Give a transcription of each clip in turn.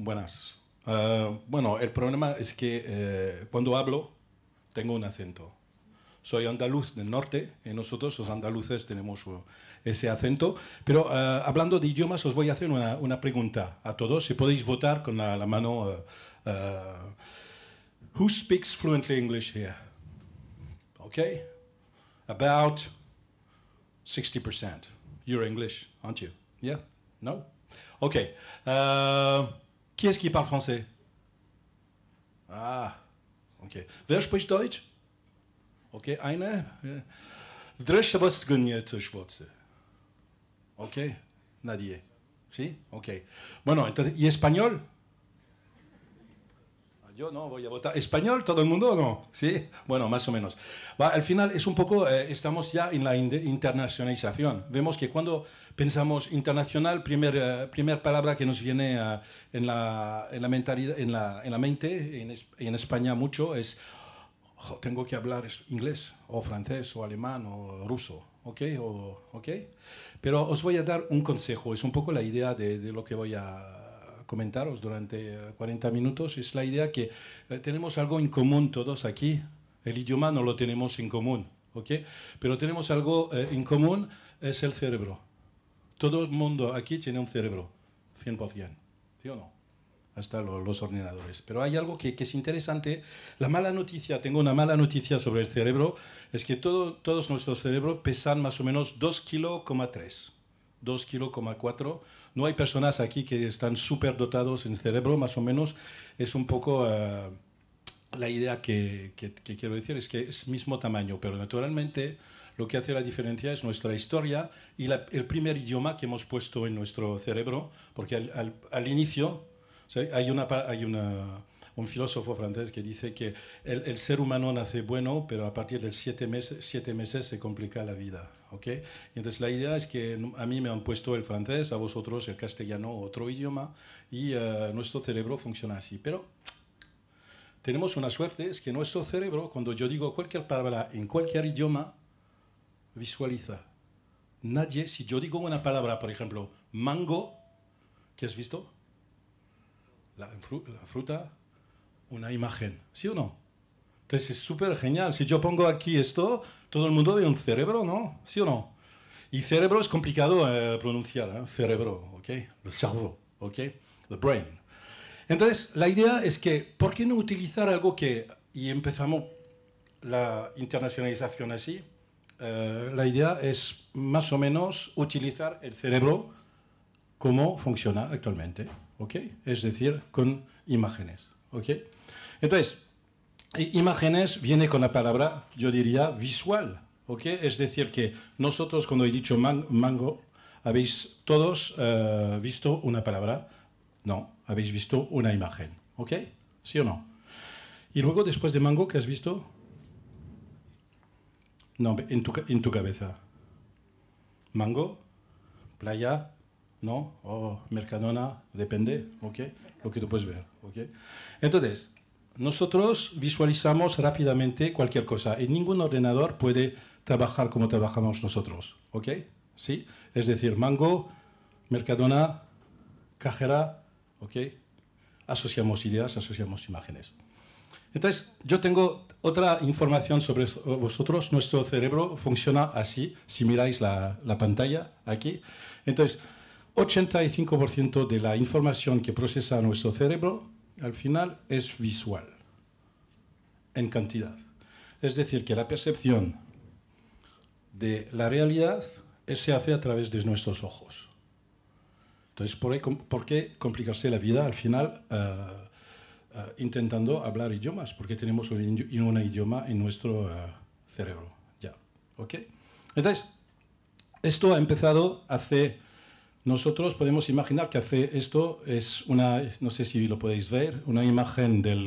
Buenas. Bueno, el problema es que cuando hablo tengo un acento. Soy andaluz del norte y nosotros los andaluces tenemos ese acento. Pero hablando de idiomas os voy a hacer una pregunta a todos. Si podéis votar con la mano. Who speaks fluently English here? Okay? About 60%. You're English, aren't you? Yeah? No? Okay. Qui est-ce qui parle français? Ah, okay. Wer spricht Deutsch? Okay, eine. Dreszcz was goniete schwarze. Okay, nadie. ¿Sí? Okay. Bueno, entonces, ¿y español? Yo no voy a votar. ¿Español? ¿Todo el mundo o no? ¿Sí? Bueno, más o menos. Al final es un poco, estamos ya en la internacionalización. Vemos que cuando pensamos internacional, primer palabra que nos viene en la mentalidad, en la mente, en España mucho, es tengo que hablar inglés, o francés, o alemán, o ruso. ¿Okay? ¿Okay? Pero os voy a dar un consejo. Es un poco la idea de lo que voy a comentaros durante 40 minutos. Es la idea que tenemos algo en común todos aquí. El idioma no lo tenemos en común, ¿okay? Pero tenemos algo en común, es el cerebro. Todo el mundo aquí tiene un cerebro, 100%, ¿sí o no? Hasta los ordenadores. Pero hay algo que es interesante. La mala noticia, tengo una mala noticia sobre el cerebro, es que todos nuestros cerebros pesan más o menos 2,3 kilos, 2,4 kilos. No hay personas aquí que están súper dotados en cerebro, más o menos. Es un poco la idea que quiero decir, es que es mismo tamaño, pero naturalmente lo que hace la diferencia es nuestra historia y el primer idioma que hemos puesto en nuestro cerebro, porque al inicio, ¿sí? hay un filósofo francés que dice que el ser humano nace bueno, pero a partir de 7 meses se complica la vida. ¿Okay? Y entonces la idea es que a mí me han puesto el francés, a vosotros el castellano, otro idioma, y nuestro cerebro funciona así. Pero tenemos una suerte, es que nuestro cerebro, cuando yo digo cualquier palabra en cualquier idioma, visualiza. Nadie, si yo digo una palabra, por ejemplo, mango, ¿qué has visto? La fruta, una imagen, ¿sí o no? Entonces es súper genial. Si yo pongo aquí esto, todo el mundo ve un cerebro, ¿no? ¿Sí o no? Y cerebro es complicado pronunciar, ¿eh? Cerebro, ¿ok? El cerveau, ¿ok? The brain. Entonces la idea es que, ¿por qué no utilizar algo que, y empezamos la internacionalización así, la idea es más o menos utilizar el cerebro como funciona actualmente, ¿ok? Es decir, con imágenes, ¿ok? Entonces, imágenes viene con la palabra, yo diría, visual, ¿ok? Es decir, que nosotros cuando he dicho mango, habéis todos visto una palabra, no, habéis visto una imagen, ¿ok? ¿Sí o no? Y luego, después de mango, ¿qué has visto? No, en tu cabeza. Mango, playa, ¿no? O Mercadona, depende, ¿ok? Lo que tú puedes ver, ¿ok? Entonces, nosotros visualizamos rápidamente cualquier cosa y ningún ordenador puede trabajar como trabajamos nosotros, ¿ok? ¿Sí? Es decir, mango, Mercadona, cajera, ¿ok? Asociamos ideas, asociamos imágenes. Entonces, yo tengo otra información sobre vosotros. Nuestro cerebro funciona así, si miráis la pantalla aquí. Entonces, 85% de la información que procesa nuestro cerebro, al final, es visual, en cantidad. Es decir, que la percepción de la realidad se hace a través de nuestros ojos. Entonces, ¿por qué complicarse la vida al final intentando hablar idiomas? Porque tenemos un idioma en nuestro cerebro. Ya, ¿ok? Entonces, esto ha empezado hace... Nosotros podemos imaginar que hace esto es una, no sé si lo podéis ver, una imagen de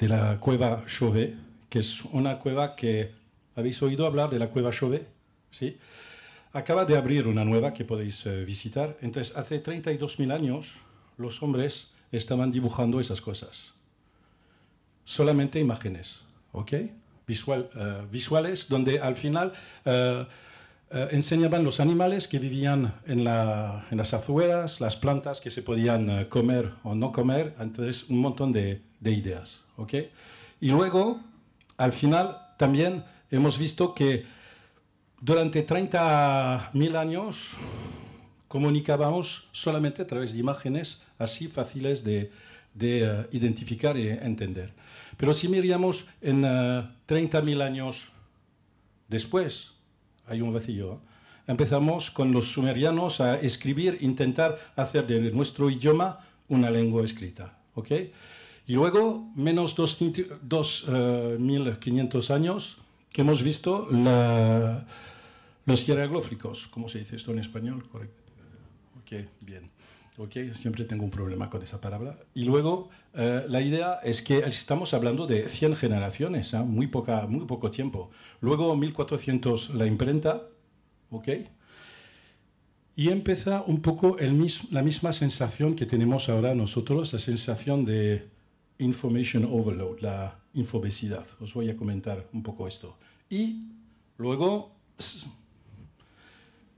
la cueva Chauvet, que es una cueva que... ¿Habéis oído hablar de la cueva Chauvet? ¿Sí? Acaba de abrir una nueva que podéis visitar. Entonces, hace 32.000 años, los hombres estaban dibujando esas cosas. Solamente imágenes, ¿ok? Visuales, donde al final... enseñaban los animales que vivían en las afueras, las plantas que se podían comer o no comer, entonces un montón de ideas. ¿Okay? Y luego, al final, también hemos visto que durante 30.000 años comunicábamos solamente a través de imágenes así fáciles de identificar y entender. Pero si miramos en 30.000 años después, hay un vacío. Empezamos con los sumerianos a escribir, intentar hacer de nuestro idioma una lengua escrita. ¿Okay? Y luego, menos 2.500 años, que hemos visto los hieroglíficos. ¿Cómo se dice esto en español? Correcto. Ok, bien. Okay, siempre tengo un problema con esa palabra. Y luego, la idea es que estamos hablando de 100 generaciones, muy poco tiempo. Luego, 1400, la imprenta, ¿ok? Y empieza un poco la misma sensación que tenemos ahora nosotros, la sensación de information overload, la infobesidad. Os voy a comentar un poco esto. Y luego,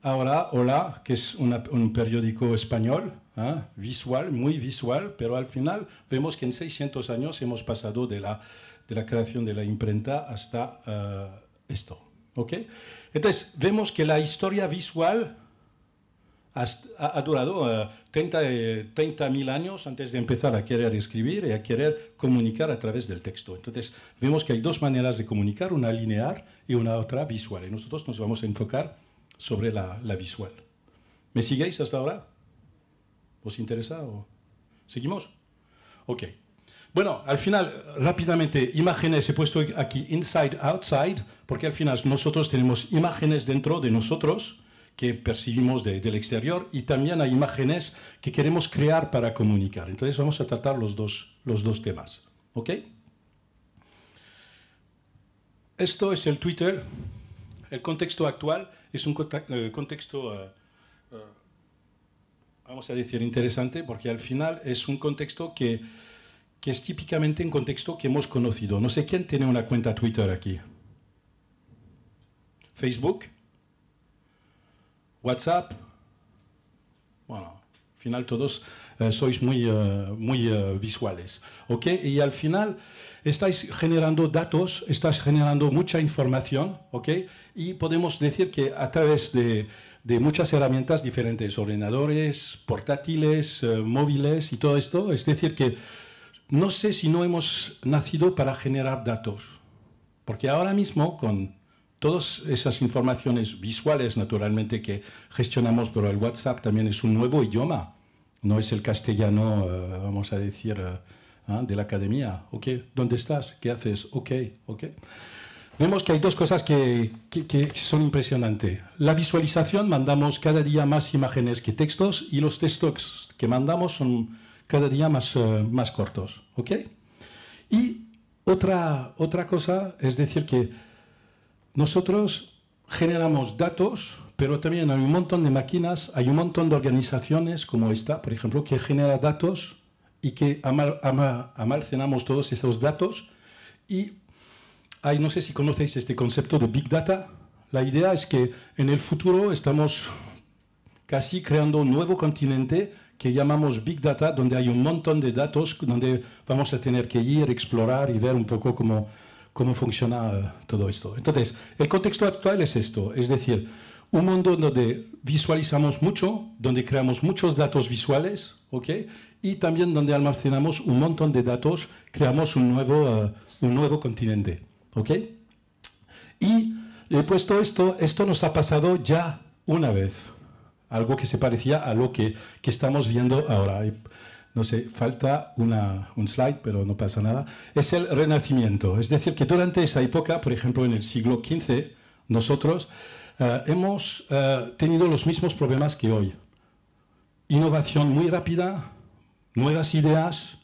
ahora, Hola, que es un periódico español, visual, muy visual, pero al final vemos que en 600 años hemos pasado de la creación de la imprenta hasta esto. ¿Okay? Entonces, vemos que la historia visual ha durado 30.000 años antes de empezar a querer escribir y a querer comunicar a través del texto. Entonces, vemos que hay dos maneras de comunicar, una lineal y una otra visual. Y nosotros nos vamos a enfocar sobre la visual. ¿Me siguéis hasta ahora? ¿Os interesa? ¿O seguimos? Ok. Bueno, al final, rápidamente, imágenes, he puesto aquí inside, outside, porque al final nosotros tenemos imágenes dentro de nosotros que percibimos del exterior y también hay imágenes que queremos crear para comunicar. Entonces vamos a tratar los dos temas. ¿Ok? Esto es el Twitter. El contexto actual es un contexto, vamos a decir, interesante, porque al final es un contexto que es típicamente un contexto que hemos conocido. No sé quién tiene una cuenta Twitter aquí. Facebook. WhatsApp. Bueno, al final todos sois muy visuales. ¿Ok? Y al final estáis generando datos, estáis generando mucha información, ¿ok? Y podemos decir que a través de muchas herramientas diferentes, ordenadores, portátiles, móviles y todo esto, es decir que no sé si no hemos nacido para generar datos, porque ahora mismo con todas esas informaciones visuales, naturalmente, que gestionamos por el WhatsApp, también es un nuevo idioma, no es el castellano, vamos a decir, de la academia. ¿Ok? ¿Dónde estás? ¿Qué haces? Ok. Vemos que hay dos cosas que son impresionantes. La visualización, mandamos cada día más imágenes que textos, y los textos que mandamos son cada día más cortos. ¿Ok? Y otra cosa es decir que nosotros generamos datos, pero también hay un montón de máquinas, hay un montón de organizaciones como esta, por ejemplo, que genera datos y que almacenamos todos esos datos. Y no sé si conocéis este concepto de Big Data. La idea es que en el futuro estamos casi creando un nuevo continente que llamamos Big Data, donde hay un montón de datos, donde vamos a tener que ir, explorar y ver un poco cómo funciona todo esto. Entonces, el contexto actual es esto, es decir, un mundo donde visualizamos mucho, donde creamos muchos datos visuales, ¿ok? Y también donde almacenamos un montón de datos, creamos un nuevo continente, ¿ok? Y he puesto esto nos ha pasado ya una vez, algo que se parecía a lo que estamos viendo ahora. No sé, falta un slide, pero no pasa nada. Es el Renacimiento. Es decir, que durante esa época, por ejemplo, en el siglo XV, nosotros hemos tenido los mismos problemas que hoy. Innovación muy rápida, nuevas ideas,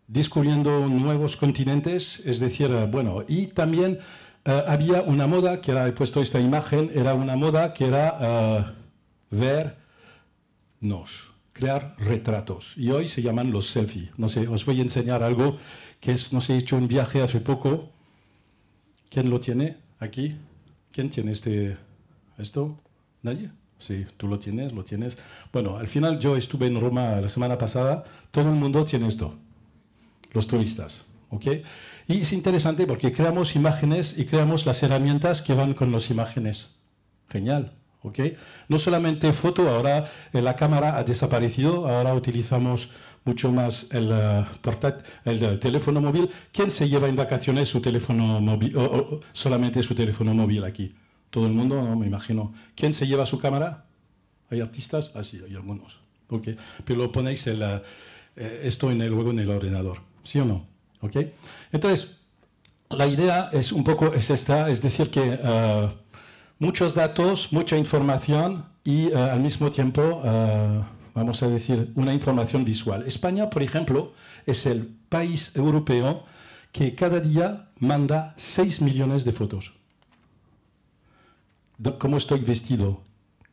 descubriendo nuevos continentes, es decir, bueno, y también había una moda, que he puesto esta imagen, era una moda que era vernos. Crear retratos. Y hoy se llaman los selfies. No sé, os voy a enseñar algo que es, no sé, he hecho un viaje hace poco. ¿Quién lo tiene aquí? ¿Quién tiene este ¿Esto? ¿Nadie? Sí, tú lo tienes, lo tienes. Bueno, al final yo estuve en Roma la semana pasada, todo el mundo tiene esto, los turistas, ¿ok? Y es interesante porque creamos imágenes y creamos las herramientas que van con las imágenes. Genial, ¿ok? No solamente foto, ahora la cámara ha desaparecido, ahora utilizamos mucho más el teléfono móvil. ¿Quién se lleva en vacaciones su teléfono móvil o solamente su teléfono móvil aquí? ¿Todo el mundo? No, me imagino. ¿Quién se lleva su cámara? ¿Hay artistas? Ah, sí, hay algunos. Okay. Pero lo ponéis esto luego en el ordenador. ¿Sí o no? Okay. Entonces, la idea es un poco esta, es decir, que muchos datos, mucha información y al mismo tiempo, vamos a decir, una información visual. España, por ejemplo, es el país europeo que cada día manda 6 millones de fotos. Cómo estoy vestido,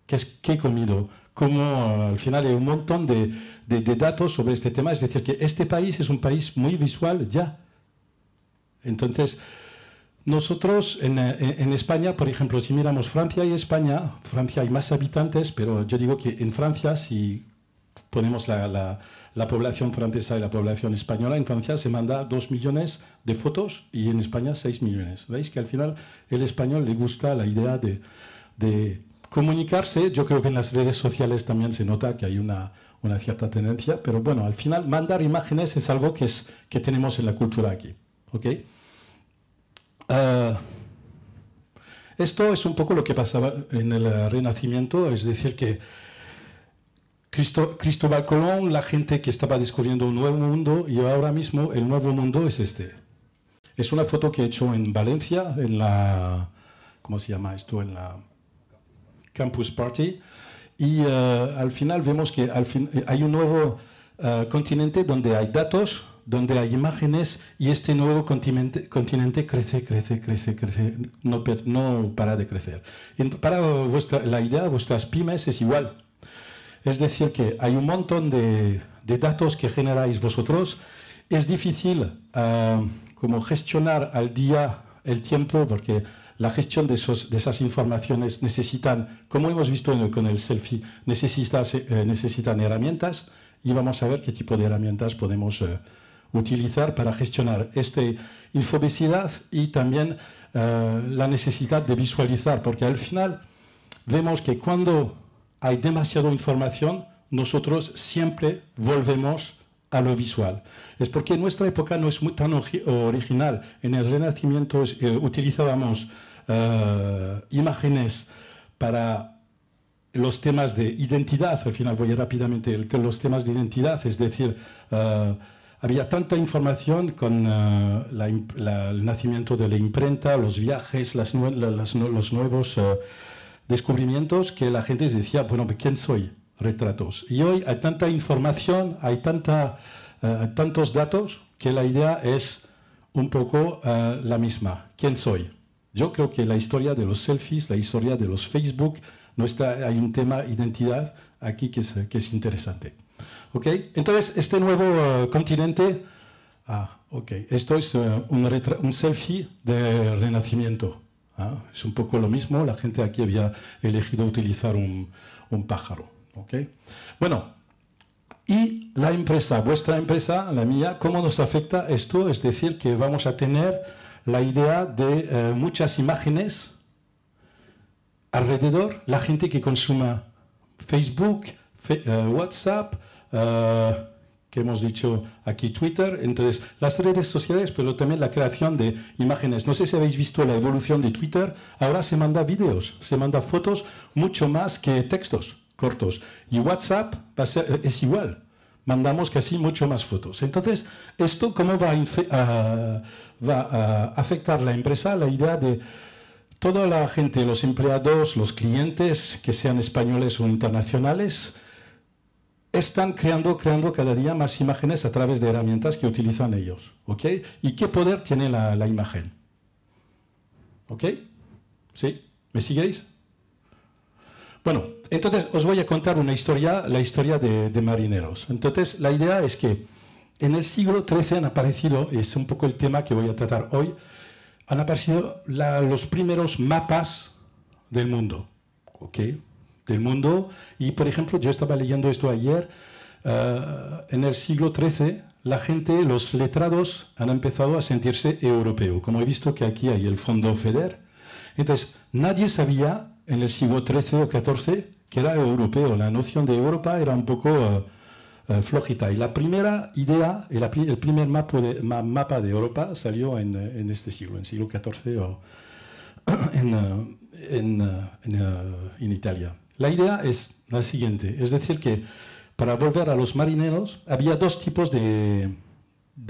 qué he comido, cómo al final hay un montón de datos sobre este tema. Es decir, que este país es un país muy visual ya. Entonces, nosotros en España, por ejemplo, si miramos Francia y España, Francia hay más habitantes, pero yo digo que en Francia, si ponemos la población francesa y la población española, en Francia se manda 2 millones de fotos y en España 6 millones. ¿Veis que al final el español le gusta la idea de comunicarse? Yo creo que en las redes sociales también se nota que hay una cierta tendencia, pero bueno, al final mandar imágenes es algo que tenemos en la cultura aquí. ¿Okay? Esto es un poco lo que pasaba en el Renacimiento, es decir, que Cristóbal Colón, la gente que estaba descubriendo un nuevo mundo, y ahora mismo el nuevo mundo es este. Es una foto que he hecho en Valencia, en la, ¿cómo se llama esto? En la Campus Party, y al final vemos que hay un nuevo continente donde hay datos, donde hay imágenes, y este nuevo continente crece, no para de crecer. Y para la idea, vuestras pymes es igual. Es decir, que hay un montón de datos que generáis vosotros. Es difícil como gestionar al día el tiempo, porque la gestión de esas informaciones necesitan, como hemos visto con el selfie, necesitan herramientas, y vamos a ver qué tipo de herramientas podemos utilizar para gestionar esta infobesidad y también la necesidad de visualizar, porque al final vemos que cuando hay demasiada información, nosotros siempre volvemos a lo visual. Es porque nuestra época no es muy tan original. En el Renacimiento utilizábamos imágenes para los temas de identidad. Al final voy rápidamente los temas de identidad, es decir, había tanta información con el nacimiento de la imprenta, los viajes, los nuevos descubrimientos, que la gente decía, bueno, ¿quién soy? Retratos. Y hoy hay tanta información, hay tantos datos, que la idea es un poco la misma. ¿Quién soy? Yo creo que la historia de los selfies, la historia de los Facebook, hay un tema identidad aquí que es interesante. ¿Okay? Entonces, este nuevo continente, esto es un selfie de Renacimiento. Es un poco lo mismo, la gente aquí había elegido utilizar un pájaro. ¿Okay? Bueno, y la empresa, vuestra empresa, la mía, ¿cómo nos afecta esto? Es decir, que vamos a tener la idea de muchas imágenes alrededor, la gente que consuma Facebook, WhatsApp, que hemos dicho aquí Twitter, entonces las redes sociales, pero también la creación de imágenes. No sé si habéis visto la evolución de Twitter, ahora se manda vídeos, se manda fotos mucho más que textos cortos. Y WhatsApp es igual, mandamos casi mucho más fotos. Entonces, ¿esto cómo va a afectar la empresa? La idea de toda la gente, los empleados, los clientes, que sean españoles o internacionales, están creando cada día más imágenes a través de herramientas que utilizan ellos. ¿Ok? ¿Y qué poder tiene la imagen? ¿Ok? ¿Sí? ¿Me seguís? Bueno, entonces os voy a contar una historia, la historia de marineros. Entonces, la idea es que en el siglo XIII han aparecido, es un poco el tema que voy a tratar hoy, han aparecido los primeros mapas del mundo. ¿ok? Del mundo. Y, por ejemplo, yo estaba leyendo esto ayer, en el siglo XIII, la gente, los letrados, han empezado a sentirse europeos. Como he visto que aquí hay el Fondo FEDER. Entonces, nadie sabía en el siglo XIII o XIV que era europeo. La noción de Europa era un poco flojita. Y la primera idea, el primer mapa de Europa salió en este siglo, en el siglo XIV o en Italia. La idea es la siguiente, es decir que para volver a los marineros había dos tipos de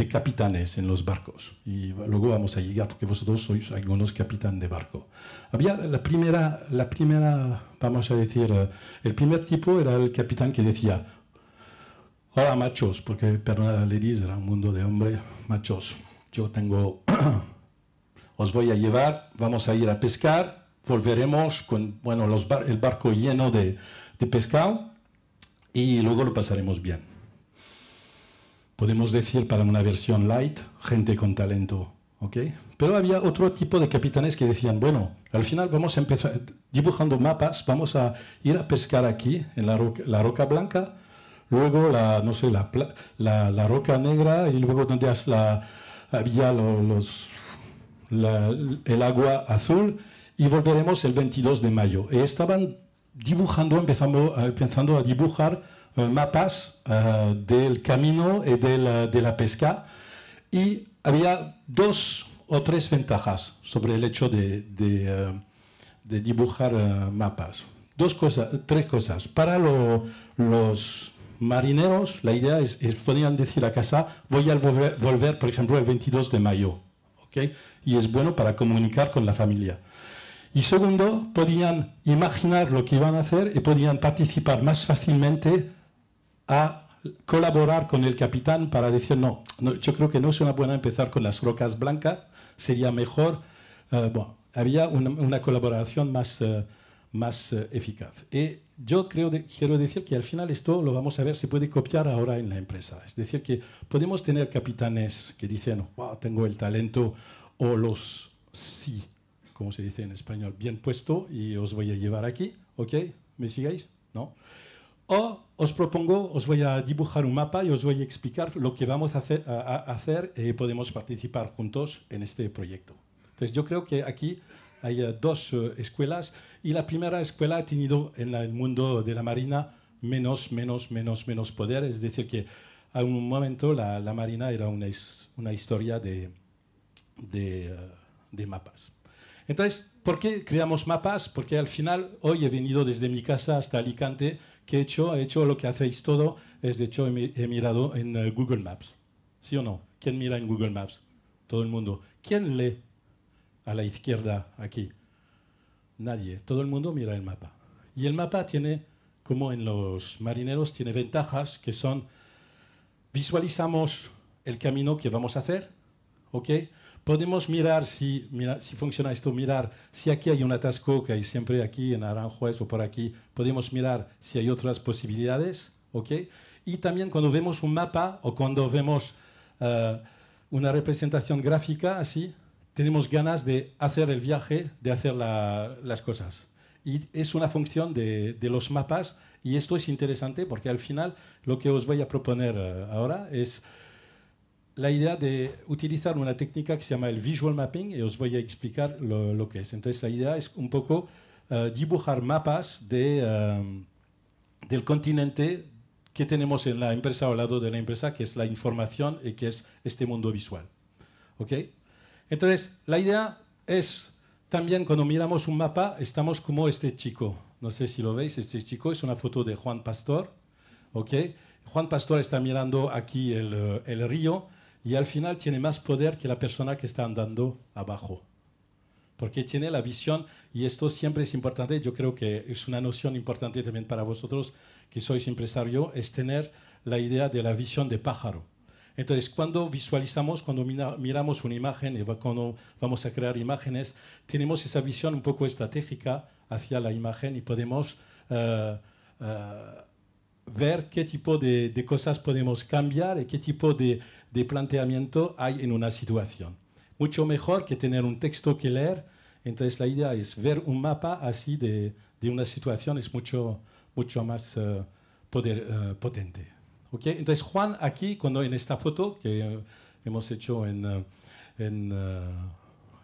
capitanes en los barcos. Y luego vamos a llegar, porque vosotros sois algunos capitanes de barco. Había la primera, vamos a decir, el primer tipo era el capitán que decía: hola machos, porque perdona, ladies, era un mundo de hombres, machos. Yo tengo, os voy a llevar, vamos a ir a pescar, volveremos con, bueno, el barco lleno de pescado y luego lo pasaremos bien. Podemos decir para una versión light, gente con talento, ¿ok? Pero había otro tipo de capitanes que decían, bueno, al final vamos a empezar dibujando mapas, vamos a ir a pescar aquí, en la roca blanca, luego no sé, la roca negra, y luego donde había el agua azul, y volveremos el 22 de mayo. Y estaban dibujando, empezando a dibujar mapas del camino y de la pesca, y había 2 o 3 ventajas sobre el hecho de dibujar mapas. 3 cosas. Para los marineros, la idea es podían decir a casa, voy a volver, por ejemplo, el 22 de mayo. ¿Okay? Y es bueno para comunicar con la familia. Y segundo, podían imaginar lo que iban a hacer y podían participar más fácilmente a colaborar con el capitán para decir, no, yo creo que no es una buena empezar con las rocas blancas, sería mejor. Bueno, había una colaboración más eficaz. Y yo quiero decir que al final esto lo vamos a ver, se puede copiar ahora en la empresa. Es decir, que podemos tener capitanes que dicen, wow, tengo el talento, o los sí, como se dice en español, bien puesto y os voy a llevar aquí, ¿ok? ¿Me sigáis? ¿No? O os propongo, os voy a dibujar un mapa y os voy a explicar lo que vamos a hacer y podemos participar juntos en este proyecto. Entonces yo creo que aquí hay 2 escuelas, y la primera escuela ha tenido en el mundo de la marina menos poder, es decir que a un momento la marina era una historia de mapas. Entonces, ¿por qué creamos mapas? Porque al final, hoy he venido desde mi casa hasta Alicante. ¿Qué he hecho? He hecho lo que hacéis todo, es de hecho he mirado en Google Maps. ¿Sí o no? ¿Quién mira en Google Maps? Todo el mundo. ¿Quién lee a la izquierda aquí? Nadie. Todo el mundo mira el mapa. Y el mapa tiene, como en los marineros, tiene ventajas que son, visualizamos el camino que vamos a hacer, ¿ok? Podemos mirar si funciona esto, mirar si aquí hay un atasco, que hay siempre aquí en Aranjuez o por aquí. Podemos mirar si hay otras posibilidades, ¿ok? Y también cuando vemos un mapa o cuando vemos una representación gráfica así, tenemos ganas de hacer el viaje, de hacer las cosas. Y es una función de los mapas, y esto es interesante porque al final lo que os voy a proponer ahora es la idea de utilizar una técnica que se llama el visual mapping, y os voy a explicar lo que es. Entonces la idea es un poco dibujar mapas del continente que tenemos en la empresa o al lado de la empresa, que es la información y que es este mundo visual. ¿Ok? Entonces la idea es también, cuando miramos un mapa, estamos como este chico. No sé si lo veis, este chico es una foto de Juan Pastor. ¿Ok? Juan Pastor está mirando aquí el río, y al final tiene más poder que la persona que está andando abajo, porque tiene la visión, y esto siempre es importante. Yo creo que es una noción importante también para vosotros que sois empresario, es tener la idea de la visión de pájaro. Entonces, cuando visualizamos, cuando miramos una imagen y cuando vamos a crear imágenes, tenemos esa visión un poco estratégica hacia la imagen, y podemos ver qué tipo de cosas podemos cambiar y qué tipo de planteamiento hay en una situación. Mucho mejor que tener un texto que leer. Entonces la idea es ver un mapa así de de una situación es mucho más potente. ¿Okay? Entonces Juan aquí, cuando en esta foto que hemos hecho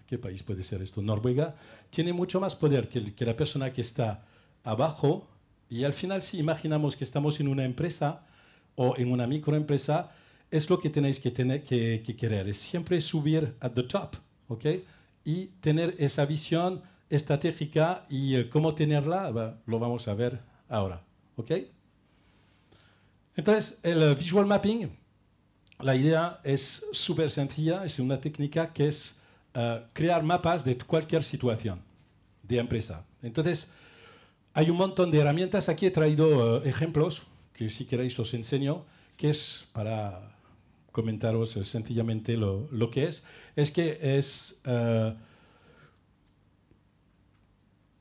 ¿qué país puede ser esto? Noruega, tiene mucho más poder que la persona que está abajo, y al final si imaginamos que estamos en una empresa o en una microempresa, es lo que tenéis que querer, es siempre subir at the top, ¿ok? Y tener esa visión estratégica y cómo tenerla, lo vamos a ver ahora, ¿ok? Entonces, el visual mapping, la idea es súper sencilla, es una técnica que es crear mapas de cualquier situación de empresa. Entonces, hay un montón de herramientas. Aquí he traído ejemplos que si queréis os enseño, que es para comentaros sencillamente lo que es que es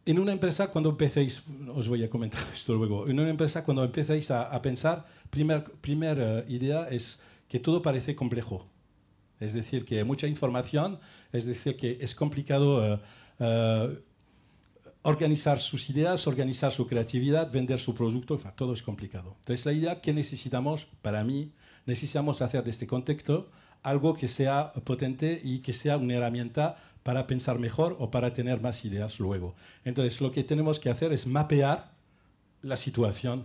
en una empresa cuando empecéis, os voy a comentar esto luego, en una empresa cuando empecéis a pensar, primera idea es que todo parece complejo, es decir, que hay mucha información, es decir, que es complicado organizar sus ideas, organizar su creatividad, vender su producto, todo es complicado. Entonces la idea que necesitamos, para mí, necesitamos hacer de este contexto algo que sea potente y que sea una herramienta para pensar mejor o para tener más ideas luego. Entonces lo que tenemos que hacer es mapear la situación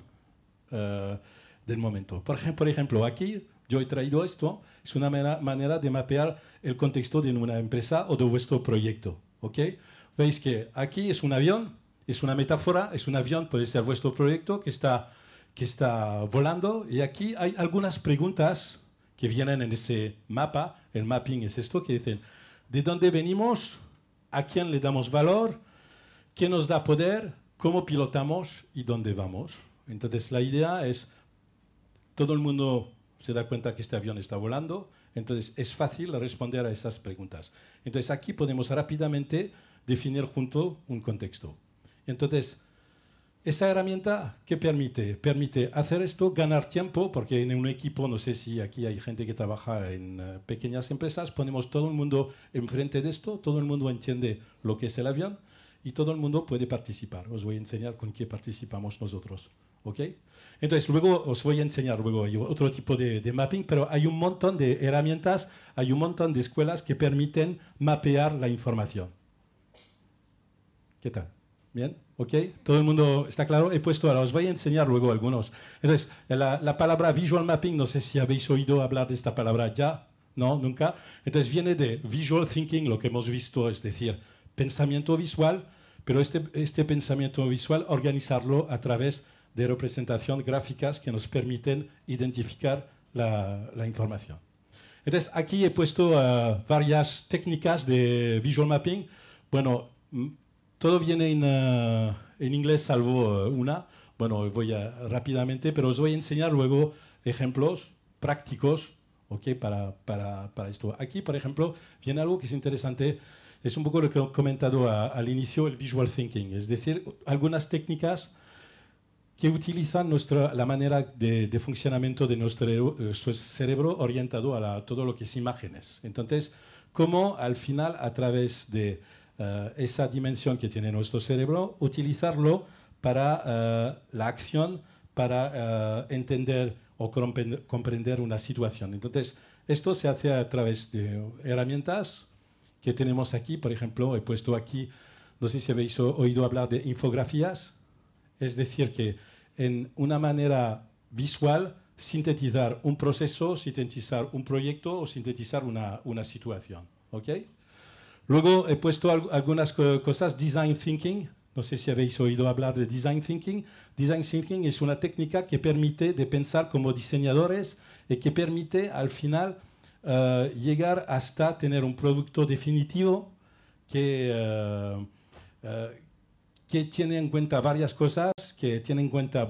del momento. Por ejemplo, aquí yo he traído esto, es una manera de mapear el contexto de una empresa o de vuestro proyecto. ¿Okay? Veis que aquí es un avión, es una metáfora, es un avión, puede ser vuestro proyecto que está volando, y aquí hay algunas preguntas que vienen en ese mapa. El mapping es esto, que dicen, ¿de dónde venimos? ¿A quién le damos valor? ¿Qué nos da poder? ¿Cómo pilotamos? ¿Y dónde vamos? Entonces la idea es, todo el mundo se da cuenta que este avión está volando, entonces es fácil responder a esas preguntas. Entonces aquí podemos rápidamente definir junto un contexto. Entonces, esa herramienta, ¿qué permite? Permite hacer esto, ganar tiempo, porque en un equipo, no sé si aquí hay gente que trabaja en pequeñas empresas, ponemos todo el mundo enfrente de esto, todo el mundo entiende lo que es el avión y todo el mundo puede participar. Os voy a enseñar con qué participamos nosotros. ¿Ok? Entonces, luego os voy a enseñar otro tipo de mapping, pero hay un montón de herramientas, hay un montón de escuelas que permiten mapear la información. ¿Qué tal? ¿Bien? ¿Ok? ¿Todo el mundo está claro? He puesto, ahora os voy a enseñar luego algunos. Entonces, la palabra visual mapping, no sé si habéis oído hablar de esta palabra ya, ¿no? Nunca. Entonces, viene de visual thinking, lo que hemos visto, es decir, pensamiento visual, pero este pensamiento visual, organizarlo a través de representación gráficas que nos permiten identificar la información. Entonces, aquí he puesto varias técnicas de visual mapping. Bueno, todo viene en inglés salvo una. Bueno, voy rápidamente, pero os voy a enseñar luego ejemplos prácticos, ¿okay? para esto. Aquí, por ejemplo, viene algo que es interesante. Es un poco lo que he comentado al inicio, el visual thinking. Es decir, algunas técnicas que utilizan la manera de funcionamiento de nuestro cerebro orientado a todo lo que es imágenes. Entonces, cómo al final, a través de esa dimensión que tiene nuestro cerebro, utilizarlo para la acción, para entender o comprender una situación. Entonces, esto se hace a través de herramientas que tenemos aquí. Por ejemplo, he puesto aquí, no sé si habéis oído hablar de infografías, es decir, que en una manera visual sintetizar un proceso, sintetizar un proyecto o sintetizar una situación. ¿Okay? Luego he puesto algunas cosas, design thinking. No sé si habéis oído hablar de design thinking. Design thinking es una técnica que permite de pensar como diseñadores y que permite al final llegar hasta tener un producto definitivo que tiene en cuenta varias cosas, que tiene en cuenta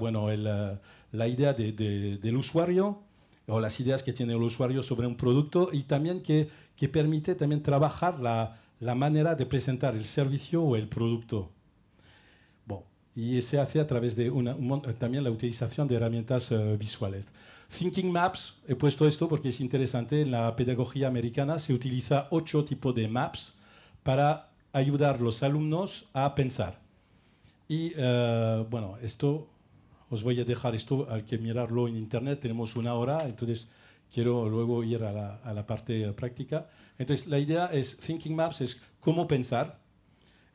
la idea del usuario o las ideas que tiene el usuario sobre un producto, y también que permite también trabajar la manera de presentar el servicio o el producto. Bon, y se hace a través de también la utilización de herramientas visuales. Thinking Maps, he puesto esto porque es interesante. En la pedagogía americana se utiliza 8 tipos de maps para ayudar a los alumnos a pensar. Y bueno, esto os voy a dejar esto, hay que mirarlo en internet, tenemos una hora, entonces quiero luego ir a la parte práctica. Entonces la idea es, Thinking Maps es cómo pensar.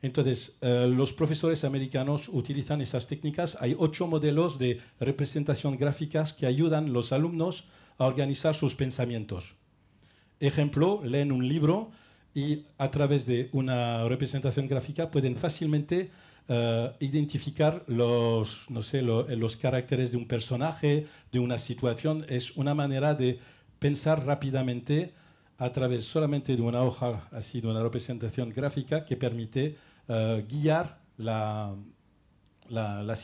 Entonces los profesores americanos utilizan esas técnicas, hay 8 modelos de representación gráficas que ayudan a los alumnos a organizar sus pensamientos. Ejemplo, leen un libro y a través de una representación gráfica pueden fácilmente identificar los, no sé, los caracteres de un personaje, de una situación. Es una manera de pensar rápidamente a través solamente de una hoja, así de una representación gráfica que permite guiar las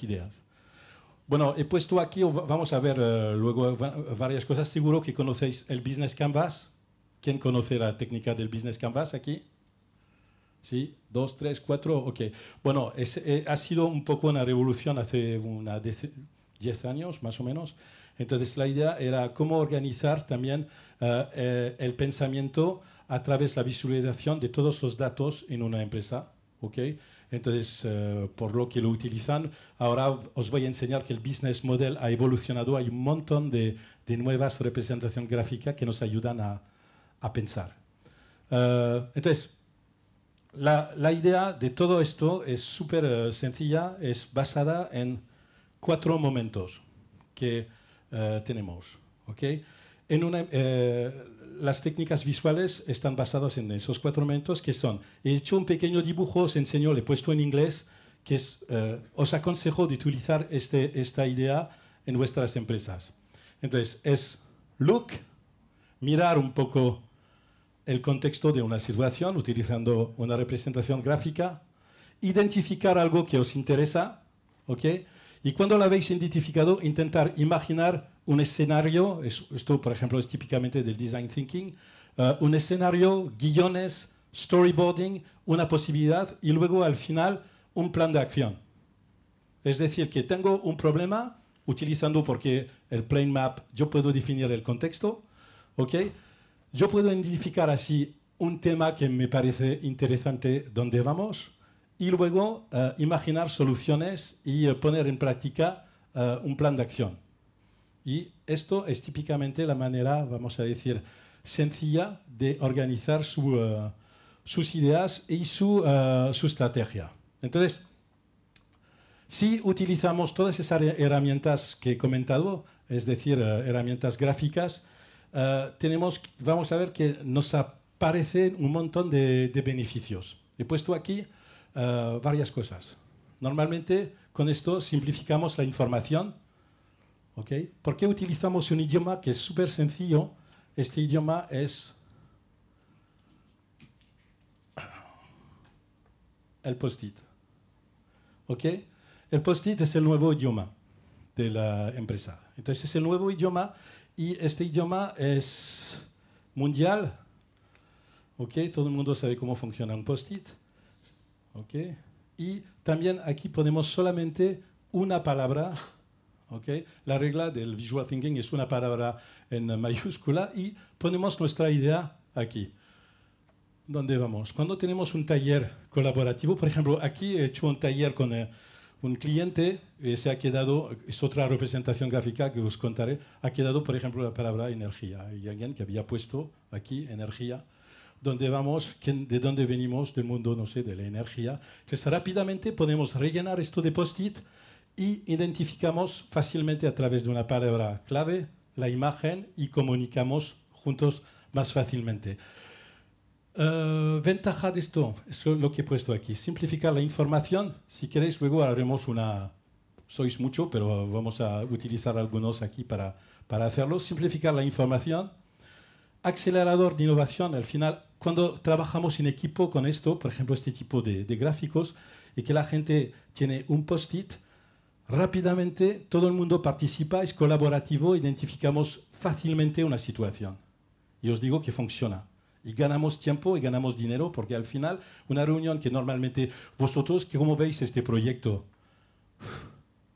ideas. Bueno, he puesto aquí, vamos a ver luego varias cosas. Seguro que conocéis el Business Canvas. ¿Quién conoce la técnica del Business Canvas aquí? ¿Sí? 2, 3, 4, ok. Bueno, ha sido un poco una revolución hace 10 años, más o menos. Entonces, la idea era cómo organizar también el pensamiento a través de la visualización de todos los datos en una empresa. ¿Ok? Entonces, por lo que lo utilizan, ahora os voy a enseñar que el business model ha evolucionado. Hay un montón de nuevas representaciones gráficas que nos ayudan a pensar. Entonces, la idea de todo esto es súper sencilla, es basada en 4 momentos que tenemos. ¿Okay? Las técnicas visuales están basadas en esos 4 momentos que son, he hecho un pequeño dibujo, os enseño, le he puesto en inglés, que es, os aconsejo de utilizar esta idea en vuestras empresas. Entonces, es look, mirar un poco el contexto de una situación utilizando una representación gráfica, identificar algo que os interesa, ¿ok? Y cuando lo habéis identificado, intentar imaginar un escenario, esto por ejemplo es típicamente del design thinking, un escenario, guiones, storyboarding, una posibilidad y luego al final un plan de acción. Es decir, que tengo un problema utilizando porque el plane map yo puedo definir el contexto, ¿ok? Yo puedo identificar así un tema que me parece interesante donde vamos y luego imaginar soluciones y poner en práctica un plan de acción. Y esto es típicamente la manera, vamos a decir, sencilla de organizar sus ideas y su estrategia. Entonces, si utilizamos todas esas herramientas que he comentado, es decir, herramientas gráficas, vamos a ver que nos aparecen un montón de beneficios. He puesto aquí varias cosas. Normalmente con esto simplificamos la información. ¿Okay? ¿Por qué utilizamos un idioma que es súper sencillo? Este idioma es el post-it. ¿Okay? El post-it es el nuevo idioma de la empresa. Entonces es el nuevo idioma. Y este idioma es mundial. ¿Okay? Todo el mundo sabe cómo funciona un post-it. ¿Okay? Y también aquí ponemos solamente una palabra. ¿Okay? La regla del visual thinking es una palabra en mayúscula y ponemos nuestra idea aquí. ¿Dónde vamos? Cuando tenemos un taller colaborativo, por ejemplo, aquí he hecho un taller con un cliente, se ha quedado, es otra representación gráfica que os contaré, ha quedado, por ejemplo, la palabra energía. Hay alguien que había puesto aquí energía. ¿Dónde vamos? ¿De dónde venimos? Del mundo, no sé, de la energía. Entonces, rápidamente podemos rellenar esto de post-it y identificamos fácilmente a través de una palabra clave la imagen y comunicamos juntos más fácilmente. Ventaja de esto, es lo que he puesto aquí, simplificar la información. Si queréis, luego haremos sois mucho, pero vamos a utilizar algunos aquí para hacerlo. Simplificar la información. Acelerador de innovación, al final, cuando trabajamos en equipo con esto, por ejemplo, este tipo de gráficos, y que la gente tiene un post-it, rápidamente todo el mundo participa, es colaborativo, identificamos fácilmente una situación. Y os digo que funciona. Y ganamos tiempo y ganamos dinero, porque al final, una reunión que normalmente vosotros, ¿cómo veis este proyecto?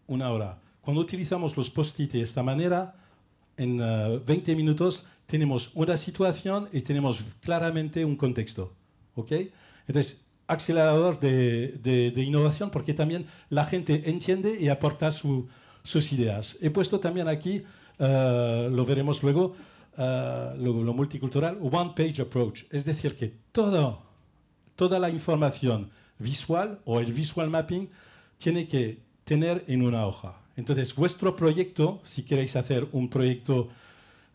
Una hora. Cuando utilizamos los post-it de esta manera, en 20 minutos tenemos una situación y tenemos claramente un contexto. ¿Okay? Entonces, acelerador de innovación, porque también la gente entiende y aporta sus ideas. He puesto también aquí, lo veremos luego, lo multicultural, one page approach. Es decir, que toda la información visual o el visual mapping tiene que tener en una hoja. Entonces, vuestro proyecto, si queréis hacer un proyecto,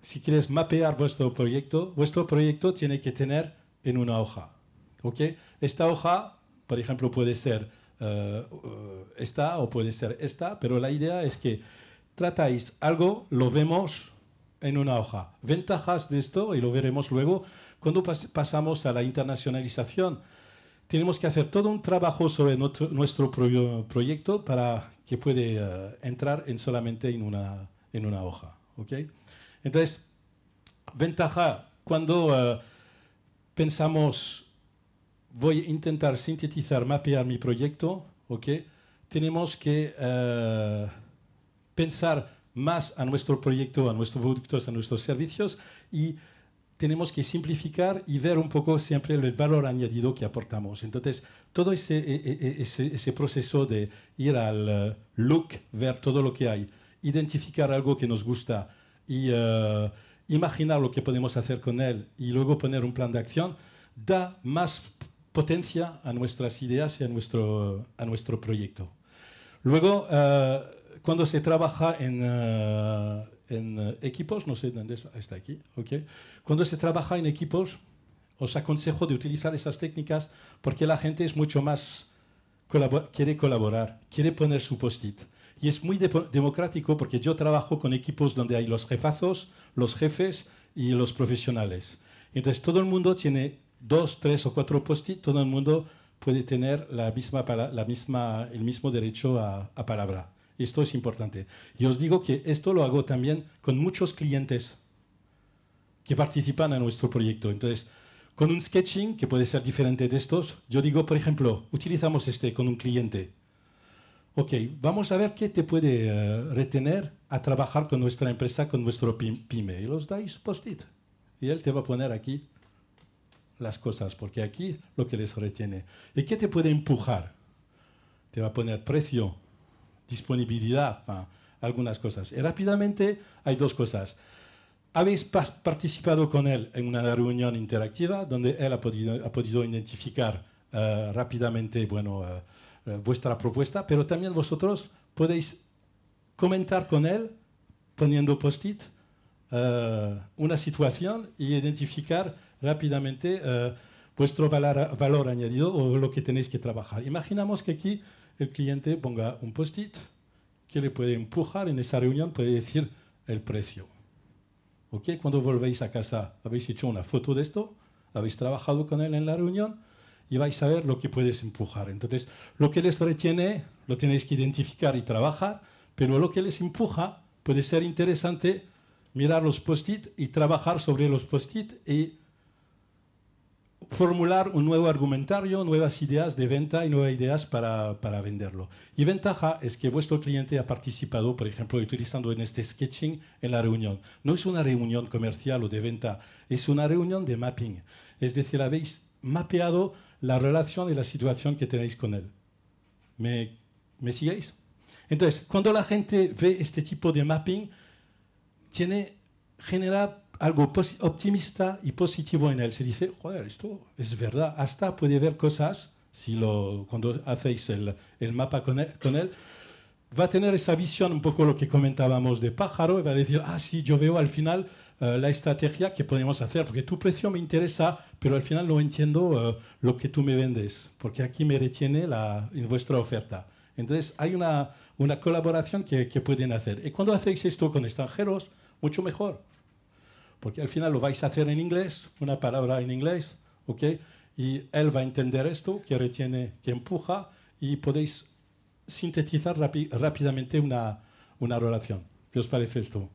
si queréis mapear vuestro proyecto tiene que tener en una hoja. ¿Okay? Esta hoja, por ejemplo, puede ser esta o puede ser esta, pero la idea es que tratáis algo, lo vemos en una hoja. Ventajas de esto, y lo veremos luego, cuando pasamos a la internacionalización, tenemos que hacer todo un trabajo sobre nuestro proyecto para que pueda entrar solamente en una hoja. ¿Okay? Entonces, ventaja, cuando pensamos, voy a intentar sintetizar, mapear mi proyecto, ¿okay? Tenemos que pensar más a nuestro proyecto, a nuestros productos, a nuestros servicios, y tenemos que simplificar y ver un poco siempre el valor añadido que aportamos. Entonces, todo ese proceso de ir al look, ver todo lo que hay, identificar algo que nos gusta y imaginar lo que podemos hacer con él y luego poner un plan de acción, da más potencia a nuestras ideas y a nuestro proyecto. Luego, cuando se trabaja en equipos, no sé dónde está aquí, ¿okay? Cuando se trabaja en equipos, os aconsejo de utilizar esas técnicas porque la gente es mucho más, quiere colaborar, quiere poner su post-it. Y es muy democrático porque yo trabajo con equipos donde hay los jefazos, los jefes y los profesionales. Entonces todo el mundo tiene 2, 3 o 4 post-it, todo el mundo puede tener el mismo derecho a palabra. Esto es importante. Y os digo que esto lo hago también con muchos clientes que participan en nuestro proyecto. Entonces, con un sketching, que puede ser diferente de estos, yo digo, por ejemplo, utilizamos con un cliente. Ok, vamos a ver qué te puede retener a trabajar con nuestra empresa, con nuestro pyme. Y los dais post-it. Y él te va a poner aquí las cosas, porque aquí lo que les retiene. ¿Y qué te puede empujar? Te va a poner precio, disponibilidad, algunas cosas. Y rápidamente hay 2 cosas. Habéis participado con él en una reunión interactiva donde él ha podido identificar rápidamente vuestra propuesta, pero también vosotros podéis comentar con él poniendo post-it una situación y identificar rápidamente vuestro valor añadido o lo que tenéis que trabajar. Imaginamos que aquí el cliente ponga un post-it que le puede empujar en esa reunión, puede decir el precio. ¿Okay? Cuando volvéis a casa, habéis hecho una foto de esto, habéis trabajado con él en la reunión y vais a ver lo que puedes empujar. Entonces, lo que les retiene lo tenéis que identificar y trabajar, pero lo que les empuja puede ser interesante mirar los post-it y trabajar sobre los post-it y formular un nuevo argumentario, nuevas ideas de venta y nuevas ideas para venderlo. Y ventaja es que vuestro cliente ha participado, por ejemplo, utilizando en este sketching en la reunión. No es una reunión comercial o de venta, es una reunión de mapping. Es decir, habéis mapeado la relación y la situación que tenéis con él. ¿Me siguéis? Entonces, cuando la gente ve este tipo de mapping, genera algo optimista y positivo en él. Se dice, joder, esto es verdad. Hasta puede ver cosas, cuando hacéis el mapa con él, va a tener esa visión, un poco lo que comentábamos de pájaro, y va a decir, sí, yo veo al final la estrategia que podemos hacer, porque tu precio me interesa, pero al final no entiendo lo que tú me vendes, porque aquí me retiene en vuestra oferta. Entonces, hay una colaboración que pueden hacer. Y cuando hacéis esto con extranjeros, mucho mejor. Porque al final lo vais a hacer en inglés, una palabra en inglés, ¿ok? Y él va a entender esto, que retiene, que empuja, y podéis sintetizar rápidamente una relación. ¿Qué os parece esto?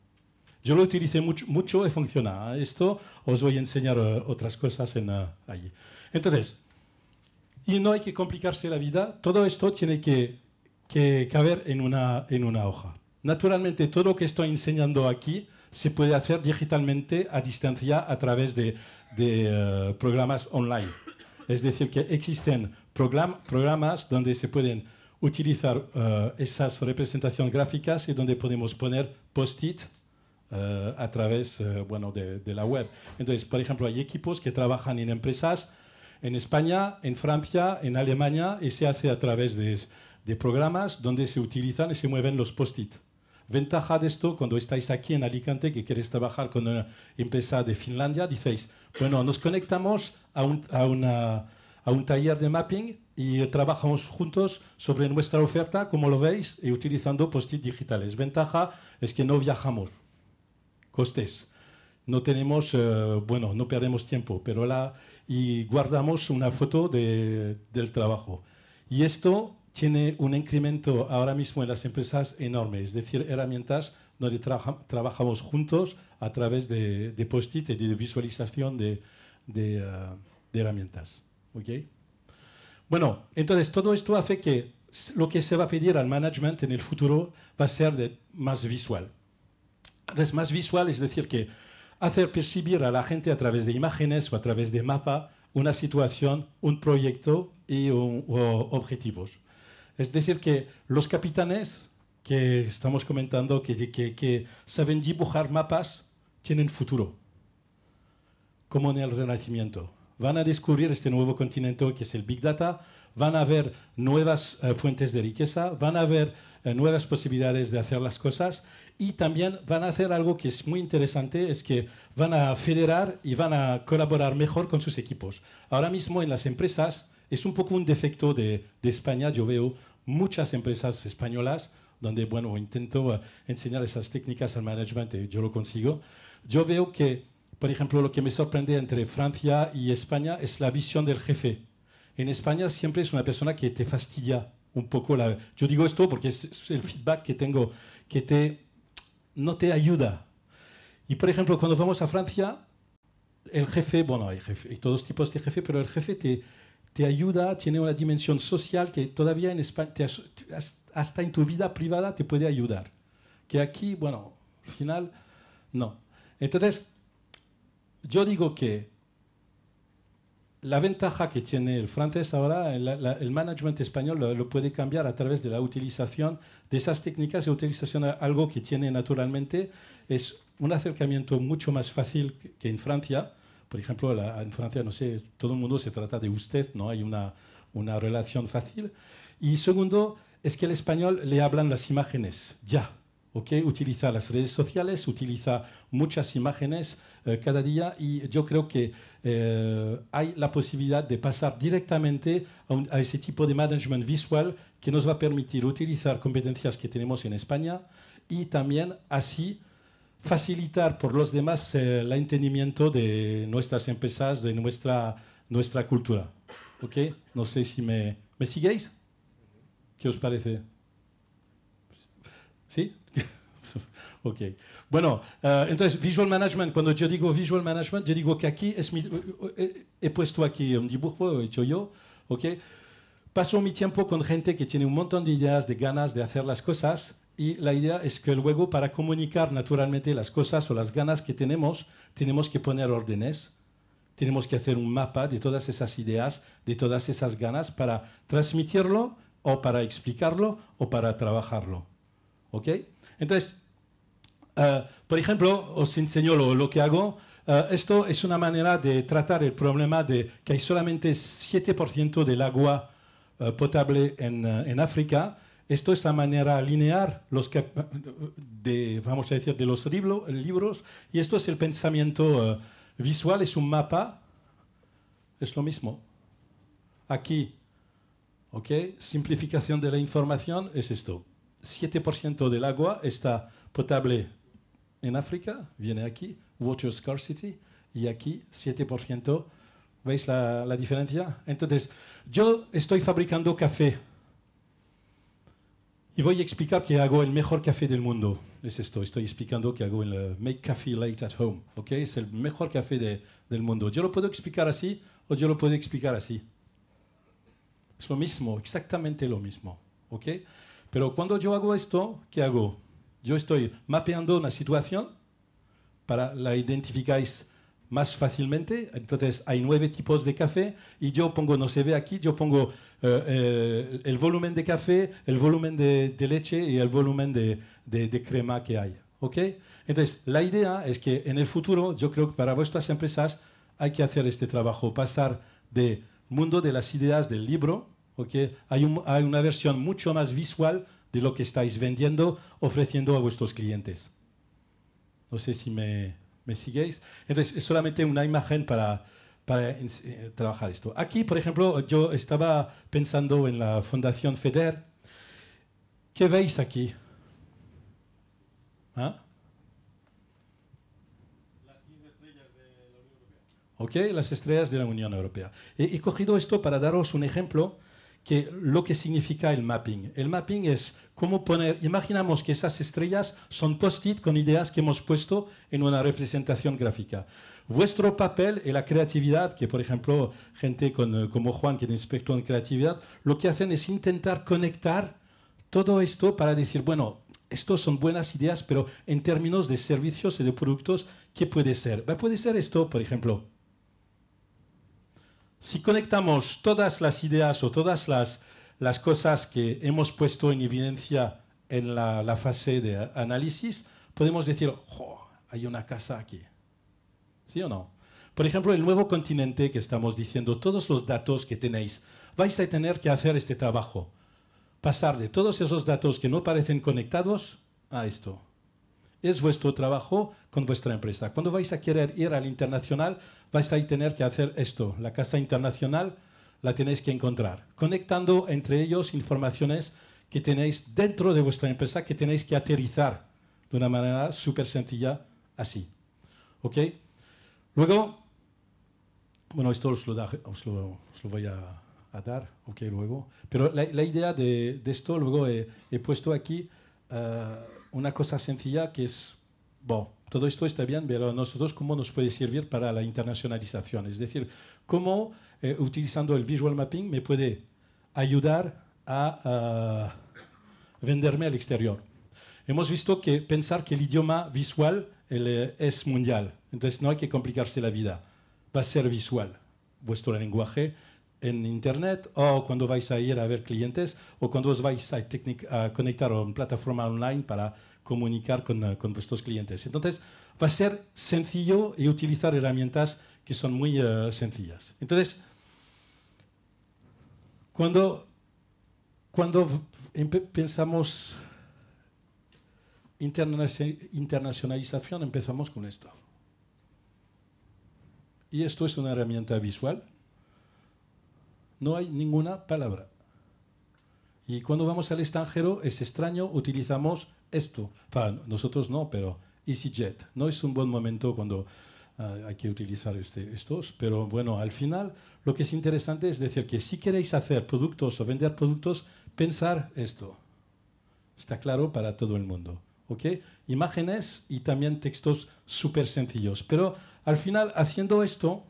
Yo lo utilicé mucho y funciona. Esto os voy a enseñar otras cosas allí. Entonces, y no hay que complicarse la vida, todo esto tiene que caber en una hoja. Naturalmente, todo lo que estoy enseñando aquí se puede hacer digitalmente a distancia a través de programas online. Es decir, que existen programas donde se pueden utilizar esas representaciones gráficas y donde podemos poner post-it a través bueno, de la web. Entonces, por ejemplo, hay equipos que trabajan en empresas en España, en Francia, en Alemania, y se hace a través de programas donde se utilizan y se mueven los post-it. Ventaja de esto, cuando estáis aquí en Alicante, que queréis trabajar con una empresa de Finlandia, dices, bueno, nos conectamos a un taller de mapping y trabajamos juntos sobre nuestra oferta, como lo veis, y utilizando post-it digitales. Ventaja es que no viajamos. Costes. No tenemos, bueno, no perdemos tiempo, pero y guardamos una foto del trabajo. Y esto tiene un incremento ahora mismo en las empresas enorme, es decir, herramientas donde trabajamos juntos a través de post-it y de visualización de herramientas. ¿Okay? Bueno, entonces todo esto hace que lo que se va a pedir al management en el futuro va a ser más visual. Entonces, más visual es decir que hacer percibir a la gente a través de imágenes o a través de mapa una situación, un proyecto y objetivos. Es decir, que los capitanes que estamos comentando, que saben dibujar mapas, tienen futuro, como en el Renacimiento. Van a descubrir este nuevo continente que es el Big Data, van a ver nuevas fuentes de riqueza, van a ver nuevas posibilidades de hacer las cosas y también van a hacer algo que es muy interesante, es que van a federar y van a colaborar mejor con sus equipos. Ahora mismo en las empresas es un poco un defecto de España. Yo veo muchas empresas españolas donde, bueno, intento enseñar esas técnicas al management y yo lo consigo. Yo veo que, por ejemplo, lo que me sorprende entre Francia y España es la visión del jefe. En España siempre es una persona que te fastidia un poco. Yo digo esto porque es el feedback que tengo, que no te ayuda. Y, por ejemplo, cuando vamos a Francia, el jefe, bueno, hay todos tipos de jefe, pero el jefe te ayuda, tiene una dimensión social que todavía en España, hasta en tu vida privada te puede ayudar. Que aquí, bueno, al final, no. Entonces, yo digo que la ventaja que tiene el francés ahora, el management español lo puede cambiar a través de la utilización de esas técnicas y utilización de algo que tiene naturalmente. Es un acercamiento mucho más fácil que en Francia. Por ejemplo, en Francia, no sé, todo el mundo se trata de usted, ¿no? Hay una relación fácil. Y segundo, es que el español le hablan las imágenes, ya. ¿Okay? Utiliza las redes sociales, utiliza muchas imágenes cada día y yo creo que hay la posibilidad de pasar directamente a ese tipo de management visual que nos va a permitir utilizar competencias que tenemos en España y también así facilitar por los demás el entendimiento de nuestras empresas, de nuestra cultura. ¿Okay? No sé si me siguéis. ¿Qué os parece? ¿Sí? Ok. Bueno, entonces, Visual Management, cuando yo digo Visual Management, yo digo que aquí he puesto aquí un dibujo, he hecho yo, ¿ok? Paso mi tiempo con gente que tiene un montón de ideas, de ganas de hacer las cosas y la idea es que luego para comunicar naturalmente las cosas o las ganas que tenemos que poner órdenes, tenemos que hacer un mapa de todas esas ideas, de todas esas ganas para transmitirlo o para explicarlo o para trabajarlo, ¿ok? Entonces, por ejemplo, os enseño lo que hago. Esto es una manera de tratar el problema de que hay solamente 7% del agua potable en África. Esto es la manera lineal vamos a decir, de los libros. Y esto es el pensamiento visual, es un mapa. Es lo mismo. Aquí, ¿ok? Simplificación de la información es esto. 7% del agua está potable en África, viene aquí, water scarcity, y aquí 7%. ¿Veis la diferencia? Entonces, yo estoy fabricando café y voy a explicar que hago el mejor café del mundo. Es esto, estoy explicando que hago el Make Coffee Late at Home. ¿Okay? Es el mejor café del mundo. Yo lo puedo explicar así o yo lo puedo explicar así. Es lo mismo, exactamente lo mismo. ¿Okay? Pero cuando yo hago esto, ¿qué hago? Yo estoy mapeando una situación, la identificáis más fácilmente. Entonces hay 9 tipos de café y yo pongo, no se ve aquí, yo pongo el volumen de café, el volumen de leche y el volumen de crema que hay. ¿Ok? Entonces la idea es que en el futuro yo creo que para vuestras empresas hay que hacer este trabajo, pasar del mundo de las ideas del libro, ¿ok? Hay una versión mucho más visual de lo que estáis vendiendo, ofreciendo a vuestros clientes. No sé si me siguéis. Entonces, es solamente una imagen para trabajar esto. Aquí, por ejemplo, yo estaba pensando en la Fundación FEDER. ¿Qué veis aquí? ¿Ah? Las 15 estrellas de la Unión Europea. Ok, las estrellas de la Unión Europea. He cogido esto para daros un ejemplo que lo que significa el mapping. El mapping es cómo poner, imaginamos que esas estrellas son post-it con ideas que hemos puesto en una representación gráfica. Vuestro papel y la creatividad, que por ejemplo gente como Juan, que es experto en creatividad, lo que hacen es intentar conectar todo esto para decir, bueno, estos son buenas ideas, pero en términos de servicios y de productos, ¿qué puede ser? Puede ser esto, por ejemplo. Si conectamos todas las ideas o todas las cosas que hemos puesto en evidencia en la fase de análisis, podemos decir, oh, hay una casa aquí. ¿Sí o no? Por ejemplo, el nuevo continente que estamos diciendo, todos los datos que tenéis, vais a tener que hacer este trabajo. Pasar de todos esos datos que no parecen conectados a esto. Es vuestro trabajo con vuestra empresa. Cuando vais a querer ir al internacional, vais a tener que hacer esto. La casa internacional la tenéis que encontrar, conectando entre ellos informaciones que tenéis dentro de vuestra empresa, que tenéis que aterrizar de una manera súper sencilla, así. ¿Ok? Luego, bueno, esto os lo voy a dar, ok, luego. Pero la idea de esto, luego he puesto aquí una cosa sencilla que es, bueno, todo esto está bien, pero nosotros cómo nos puede servir para la internacionalización. Es decir, cómo utilizando el visual mapping me puede ayudar a venderme al exterior. Hemos visto que pensar que el idioma visual es mundial, entonces no hay que complicarse la vida. Va a ser visual vuestro lenguaje en Internet o cuando vais a ir a ver clientes o cuando os vais a conectar a una plataforma online para comunicar con vuestros clientes. Entonces, va a ser sencillo y utilizar herramientas que son muy sencillas. Entonces, cuando pensamos internacionalización, empezamos con esto. Y esto es una herramienta visual. No hay ninguna palabra. Y cuando vamos al extranjero, es extraño, utilizamos esto. Nosotros no, pero EasyJet. No es un buen momento cuando hay que utilizar estos, pero bueno, al final lo que es interesante es decir que si queréis hacer productos o vender productos, pensar esto. Está claro para todo el mundo. ¿Ok? Imágenes y también textos súper sencillos. Pero al final, haciendo esto,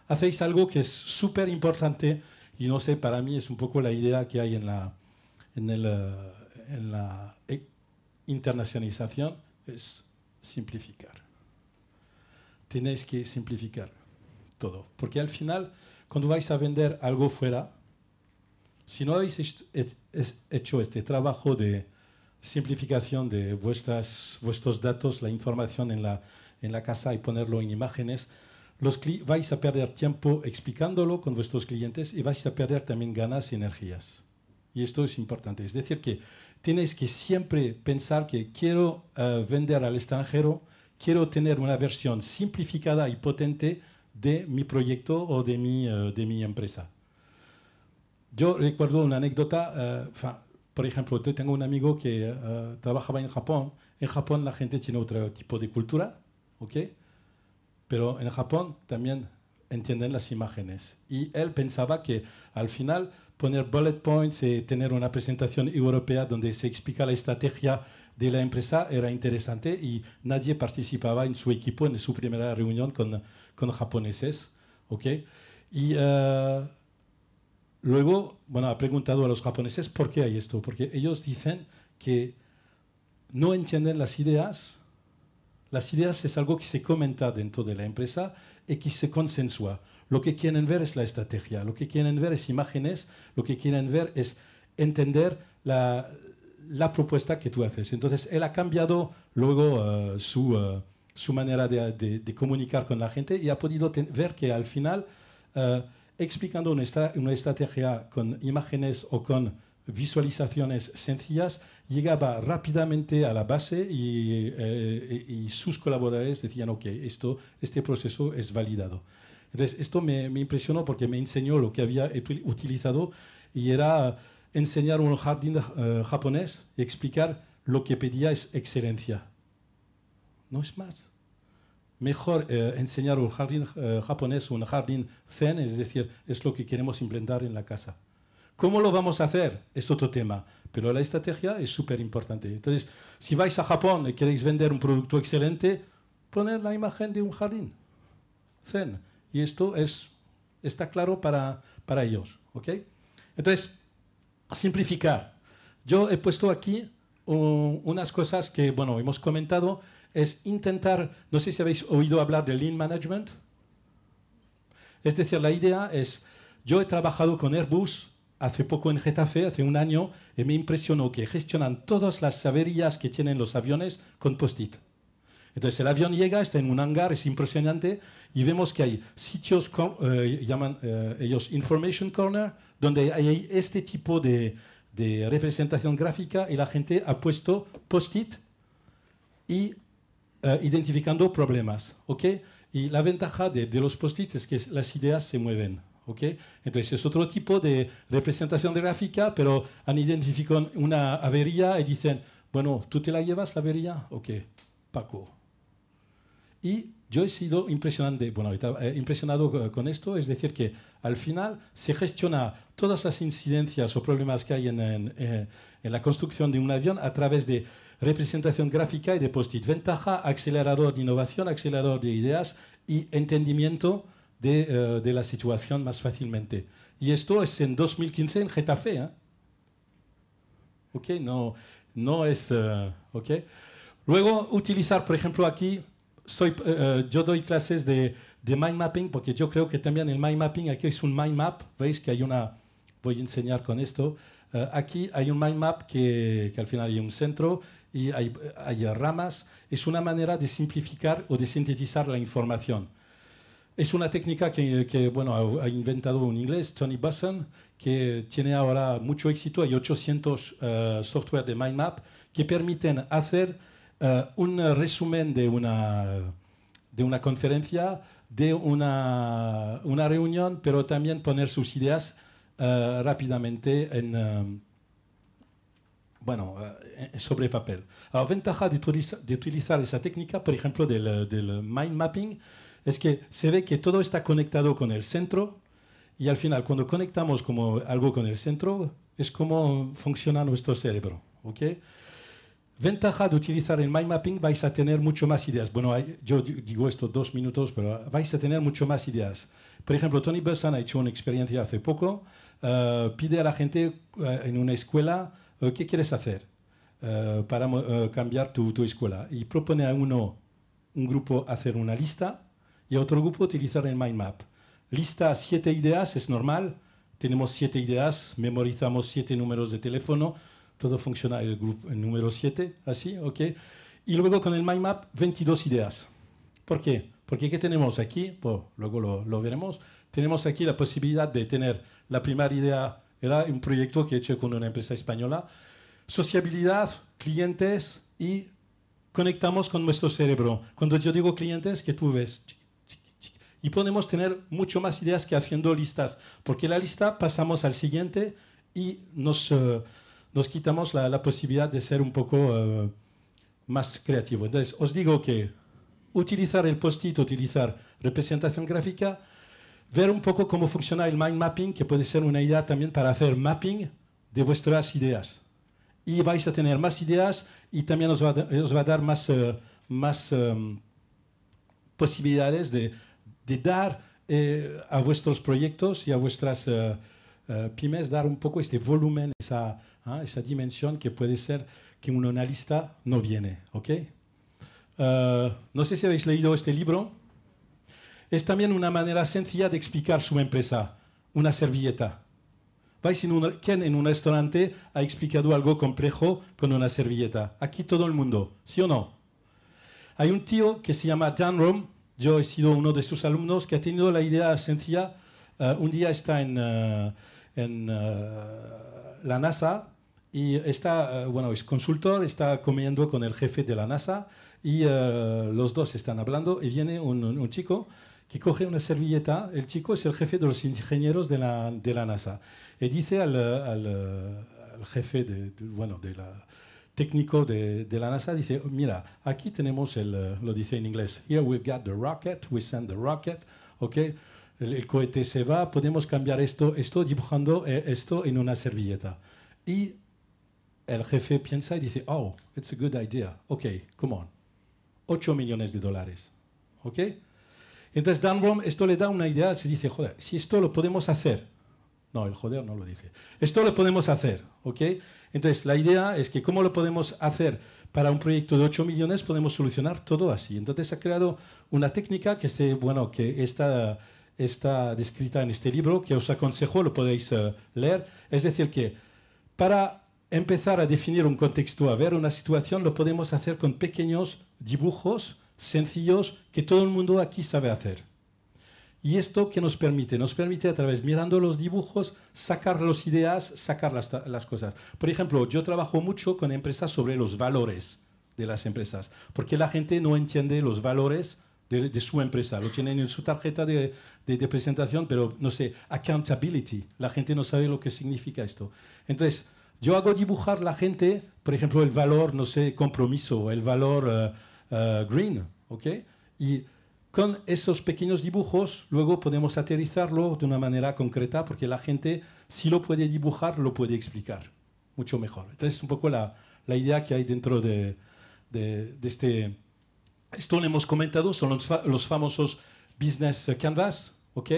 hacéis algo que es súper importante y no sé, para mí es un poco la idea que hay en la internacionalización, es simplificar. Tenéis que simplificar todo. Porque al final, cuando vais a vender algo fuera, si no habéis hecho este trabajo de simplificación de vuestros datos, la información en la casa y ponerlo en imágenes, vais a perder tiempo explicándolo con vuestros clientes y vais a perder también ganas y energías. Y esto es importante. Es decir, que tenéis que siempre pensar que quiero vender al extranjero, quiero tener una versión simplificada y potente de mi proyecto o de mi empresa. Yo recuerdo una anécdota, por ejemplo, yo tengo un amigo que trabajaba en Japón. En Japón la gente tiene otro tipo de cultura, ¿ok? Pero en Japón también entienden las imágenes. Y él pensaba que al final poner bullet points y tener una presentación europea donde se explica la estrategia de la empresa era interesante y nadie participaba en su equipo en su primera reunión con japoneses, ¿ok? Y luego, bueno, ha preguntado a los japoneses por qué hay esto, porque ellos dicen que no entienden las ideas. Las ideas es algo que se comenta dentro de la empresa y que se consensúa. Lo que quieren ver es la estrategia, lo que quieren ver es imágenes, lo que quieren ver es entender la propuesta que tú haces. Entonces, él ha cambiado luego su manera de comunicar con la gente y ha podido ver que al final, explicando una estrategia con imágenes o con visualizaciones sencillas, llegaba rápidamente a la base y sus colaboradores decían, ok, este proceso es validado. Entonces, esto me impresionó porque me enseñó lo que había utilizado y era enseñar un jardín japonés y explicar lo que pedía es excelencia. No es más. Mejor enseñar un jardín japonés, un jardín zen, es decir, es lo que queremos implementar en la casa. ¿Cómo lo vamos a hacer? Es otro tema, pero la estrategia es súper importante. Entonces, si vais a Japón y queréis vender un producto excelente, poner la imagen de un jardín zen. Y esto está claro para ellos. ¿Okay? Entonces, simplificar. Yo he puesto aquí unas cosas que, bueno, hemos comentado. Es intentar, no sé si habéis oído hablar de Lean Management. Es decir, la idea es, yo he trabajado con Airbus hace poco en Getafe, hace un año, y me impresionó que gestionan todas las averías que tienen los aviones con post-it. Entonces el avión llega, está en un hangar, es impresionante, y vemos que hay sitios, llaman ellos Information Corner, donde hay este tipo de representación gráfica y la gente ha puesto post-it y identificando problemas. ¿Okay? Y la ventaja de los post-it es que las ideas se mueven. ¿Okay? Entonces es otro tipo de representación gráfica, pero han identificado una avería y dicen, bueno, ¿tú te la llevas la avería? Ok, Paco. Y yo he sido impresionado con esto, es decir, que al final se gestiona todas las incidencias o problemas que hay en la construcción de un avión a través de representación gráfica y de post-it. Ventaja, acelerador de innovación, acelerador de ideas y entendimiento de la situación más fácilmente. Y esto es en 2015 en Getafe. ¿Eh? Okay, no es... okay. Luego, utilizar, por ejemplo, aquí... yo doy clases de mind mapping porque yo creo que también el mind mapping, aquí es un mind map, veis que hay una, voy a enseñar con esto, aquí hay un mind map que al final hay un centro y hay ramas, es una manera de simplificar o de sintetizar la información. Es una técnica que bueno, ha inventado un inglés, Tony Busson, que tiene ahora mucho éxito, hay 800 software de mind map que permiten hacer un resumen de una conferencia, de una reunión, pero también poner sus ideas rápidamente sobre papel. La ventaja de utilizar esa técnica, por ejemplo, del mind mapping, es que se ve que todo está conectado con el centro y al final, cuando conectamos como algo con el centro, es como funciona nuestro cerebro. ¿Okay? Ventaja de utilizar el mind mapping, vais a tener mucho más ideas. Bueno, yo digo esto 2 minutos, pero vais a tener mucho más ideas. Por ejemplo, Tony Busson ha hecho una experiencia hace poco. Pide a la gente en una escuela, ¿qué quieres hacer para cambiar tu escuela? Y propone a un grupo hacer una lista y a otro grupo utilizar el mind map. Lista 7 ideas, es normal. Tenemos 7 ideas, memorizamos 7 números de teléfono. Todo funciona el número 7, así, ¿ok? Y luego con el mind map, 22 ideas. ¿Por qué? Porque ¿qué tenemos aquí? Pues, luego lo veremos. Tenemos aquí la posibilidad de tener, la primera idea era un proyecto que he hecho con una empresa española, sociabilidad, clientes y conectamos con nuestro cerebro. Cuando yo digo clientes, que tú ves, y podemos tener mucho más ideas que haciendo listas, porque la lista pasamos al siguiente y nos quitamos la posibilidad de ser un poco más creativo. Entonces, os digo que utilizar el post-it, utilizar representación gráfica, ver un poco cómo funciona el mind mapping, que puede ser una idea también para hacer mapping de vuestras ideas. Y vais a tener más ideas y también os va a dar más posibilidades de dar a vuestros proyectos y a vuestras pymes, dar un poco este volumen, esa dimensión que puede ser que un analista no viene. ¿Okay? No sé si habéis leído este libro. Es también una manera sencilla de explicar su empresa, una servilleta. ¿Vais ¿Quién en un restaurante ha explicado algo complejo con una servilleta? Aquí todo el mundo, ¿sí o no? Hay un tío que se llama Dan Romm, yo he sido uno de sus alumnos, que ha tenido la idea sencilla. Un día está en la NASA y está, bueno, es consultor, está comiendo con el jefe de la NASA y los dos están hablando y viene un chico que coge una servilleta. El chico es el jefe de los ingenieros de la NASA y dice al jefe técnico de la NASA, dice, mira, aquí tenemos lo dice en inglés, here we've got the rocket, we send the rocket, ¿ok? El cohete se va, podemos cambiar esto dibujando esto en una servilleta. Y el jefe piensa y dice, oh, it's a good idea, ok, come on, $8 millones, ¿ok? Entonces Dan Romm esto le da una idea, se dice, joder, si esto lo podemos hacer, no, el joder no lo dice, esto lo podemos hacer, ¿ok? Entonces la idea es que cómo lo podemos hacer para un proyecto de 8 millones, podemos solucionar todo así. Entonces ha creado una técnica que está descrita en este libro, que os aconsejo, lo podéis leer. Es decir, que para empezar a definir un contexto, a ver una situación, lo podemos hacer con pequeños dibujos sencillos que todo el mundo aquí sabe hacer. ¿Y esto qué nos permite? Nos permite a través, mirando los dibujos, sacar las ideas, sacar las cosas. Por ejemplo, yo trabajo mucho con empresas sobre los valores de las empresas, porque la gente no entiende los valores de su empresa. Lo tienen en su tarjeta de presentación, pero no sé, accountability. La gente no sabe lo que significa esto. Entonces, yo hago dibujar la gente, por ejemplo, el valor, no sé, compromiso, el valor green, ¿ok? Y con esos pequeños dibujos, luego podemos aterrizarlo de una manera concreta, porque la gente, si lo puede dibujar, lo puede explicar mucho mejor. Entonces, es un poco la idea que hay dentro de este. Esto lo hemos comentado, son los famosos Business Canvas, ¿ok?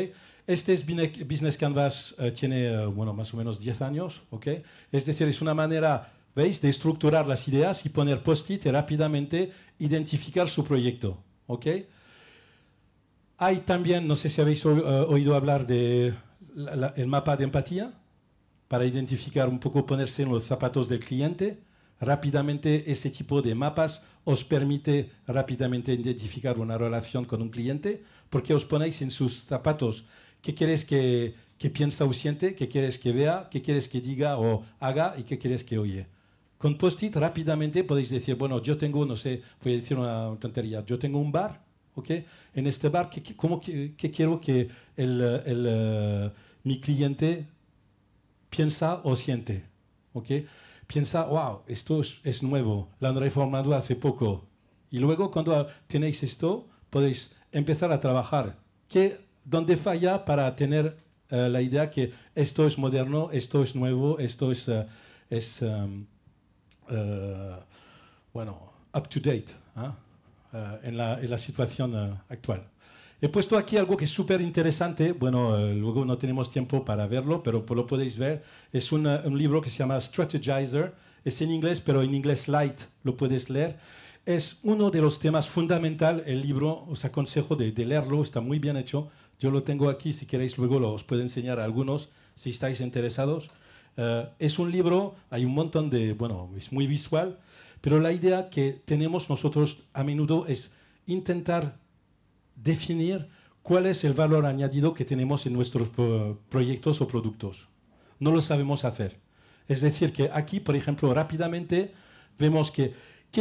Este es Business Canvas, tiene, bueno, más o menos 10 años, ¿ok? Es decir, es una manera, ¿veis?, de estructurar las ideas y poner post-it y rápidamente identificar su proyecto, ¿ok? Hay también, no sé si habéis oído hablar del mapa de empatía, para identificar un poco, ponerse en los zapatos del cliente. Rápidamente, ese tipo de mapas os permite rápidamente identificar una relación con un cliente, porque os ponéis en sus zapatos. ¿Qué quieres que piensa o siente? ¿Qué quieres que vea? ¿Qué quieres que diga o haga? ¿Y qué quieres que oye? Con post-it rápidamente podéis decir, bueno, yo tengo, no sé, voy a decir una tontería, yo tengo un bar, ¿ok? En este bar, ¿qué quiero que mi cliente piensa o siente? ¿Ok? Piensa, wow, esto es nuevo, lo han reformado hace poco. Y luego cuando tenéis esto, podéis empezar a trabajar. ¿Dónde falla para tener la idea que esto es moderno, esto es nuevo, esto es bueno, up to date, en la situación actual? He puesto aquí algo que es súper interesante. Bueno, luego no tenemos tiempo para verlo, pero lo podéis ver. Es un libro que se llama Strategizer. Es en inglés, pero en inglés light lo puedes leer. Es uno de los temas fundamentales. El libro, os aconsejo de leerlo, está muy bien hecho. Yo lo tengo aquí, si queréis luego os puedo enseñar a algunos, si estáis interesados. Es un libro, hay un montón de, bueno, es muy visual, pero la idea que tenemos nosotros a menudo es intentar definir cuál es el valor añadido que tenemos en nuestros proyectos o productos. No lo sabemos hacer. Es decir, que aquí, por ejemplo, rápidamente vemos qué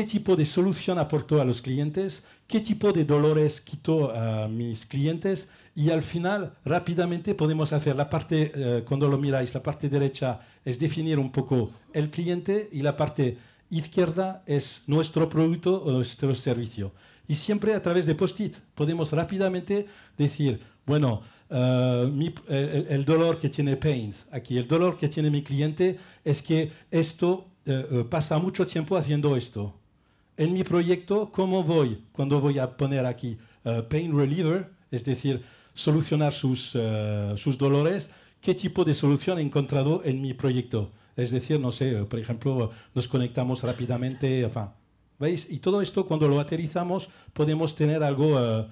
tipo de solución aportó a los clientes, qué tipo de dolores quitó a mis clientes, y al final rápidamente podemos hacer la parte, cuando lo miráis, la parte derecha es definir un poco el cliente y la parte izquierda es nuestro producto o nuestro servicio. Y siempre a través de post-it podemos rápidamente decir, bueno, el dolor que tiene Pains, aquí el dolor que tiene mi cliente es que esto pasa mucho tiempo haciendo esto. En mi proyecto, ¿cómo voy? Cuando voy a poner aquí Pain Reliever, es decir, solucionar sus dolores, ¿qué tipo de solución he encontrado en mi proyecto? Es decir, no sé, por ejemplo, nos conectamos rápidamente, enfin, ¿veis? Y todo esto, cuando lo aterrizamos, podemos tener algo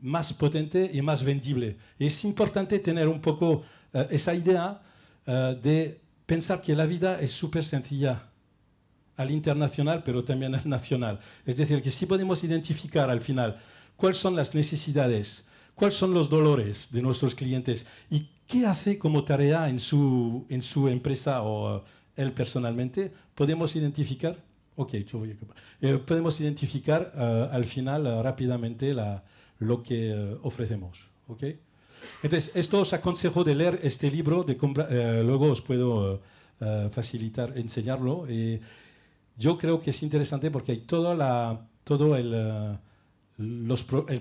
más potente y más vendible. Y es importante tener un poco esa idea de pensar que la vida es súper sencilla al internacional, pero también al nacional. Es decir, que si podemos identificar al final cuáles son las necesidades, cuáles son los dolores de nuestros clientes y qué hace como tarea en su empresa o él personalmente, podemos identificar, podemos identificar al final rápidamente lo que ofrecemos. ¿Okay? Entonces, esto os aconsejo de leer este libro, luego os puedo facilitar, enseñarlo. Yo creo que es interesante porque hay todo el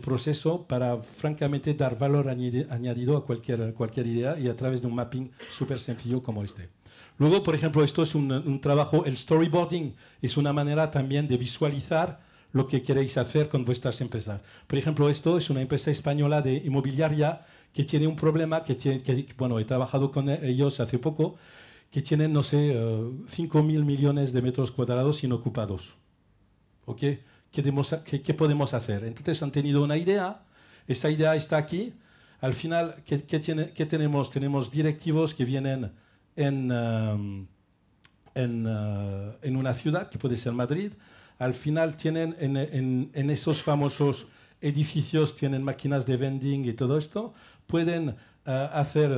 proceso para francamente dar valor añadido a cualquier idea y a través de un mapping súper sencillo como este. Luego, por ejemplo, esto es un trabajo, el storyboarding es una manera también de visualizar lo que queréis hacer con vuestras empresas. Por ejemplo, esto es una empresa española de inmobiliaria que tiene un problema, bueno, he trabajado con ellos hace poco, que tienen, no sé, 5.000 millones de metros cuadrados inocupados. ¿Ok? ¿Qué podemos hacer? Entonces han tenido una idea, esa idea está aquí. Al final, ¿qué tenemos? Tenemos directivos que vienen en una ciudad, que puede ser Madrid. Al final tienen en esos famosos edificios, tienen máquinas de vending y todo esto. Pueden hacer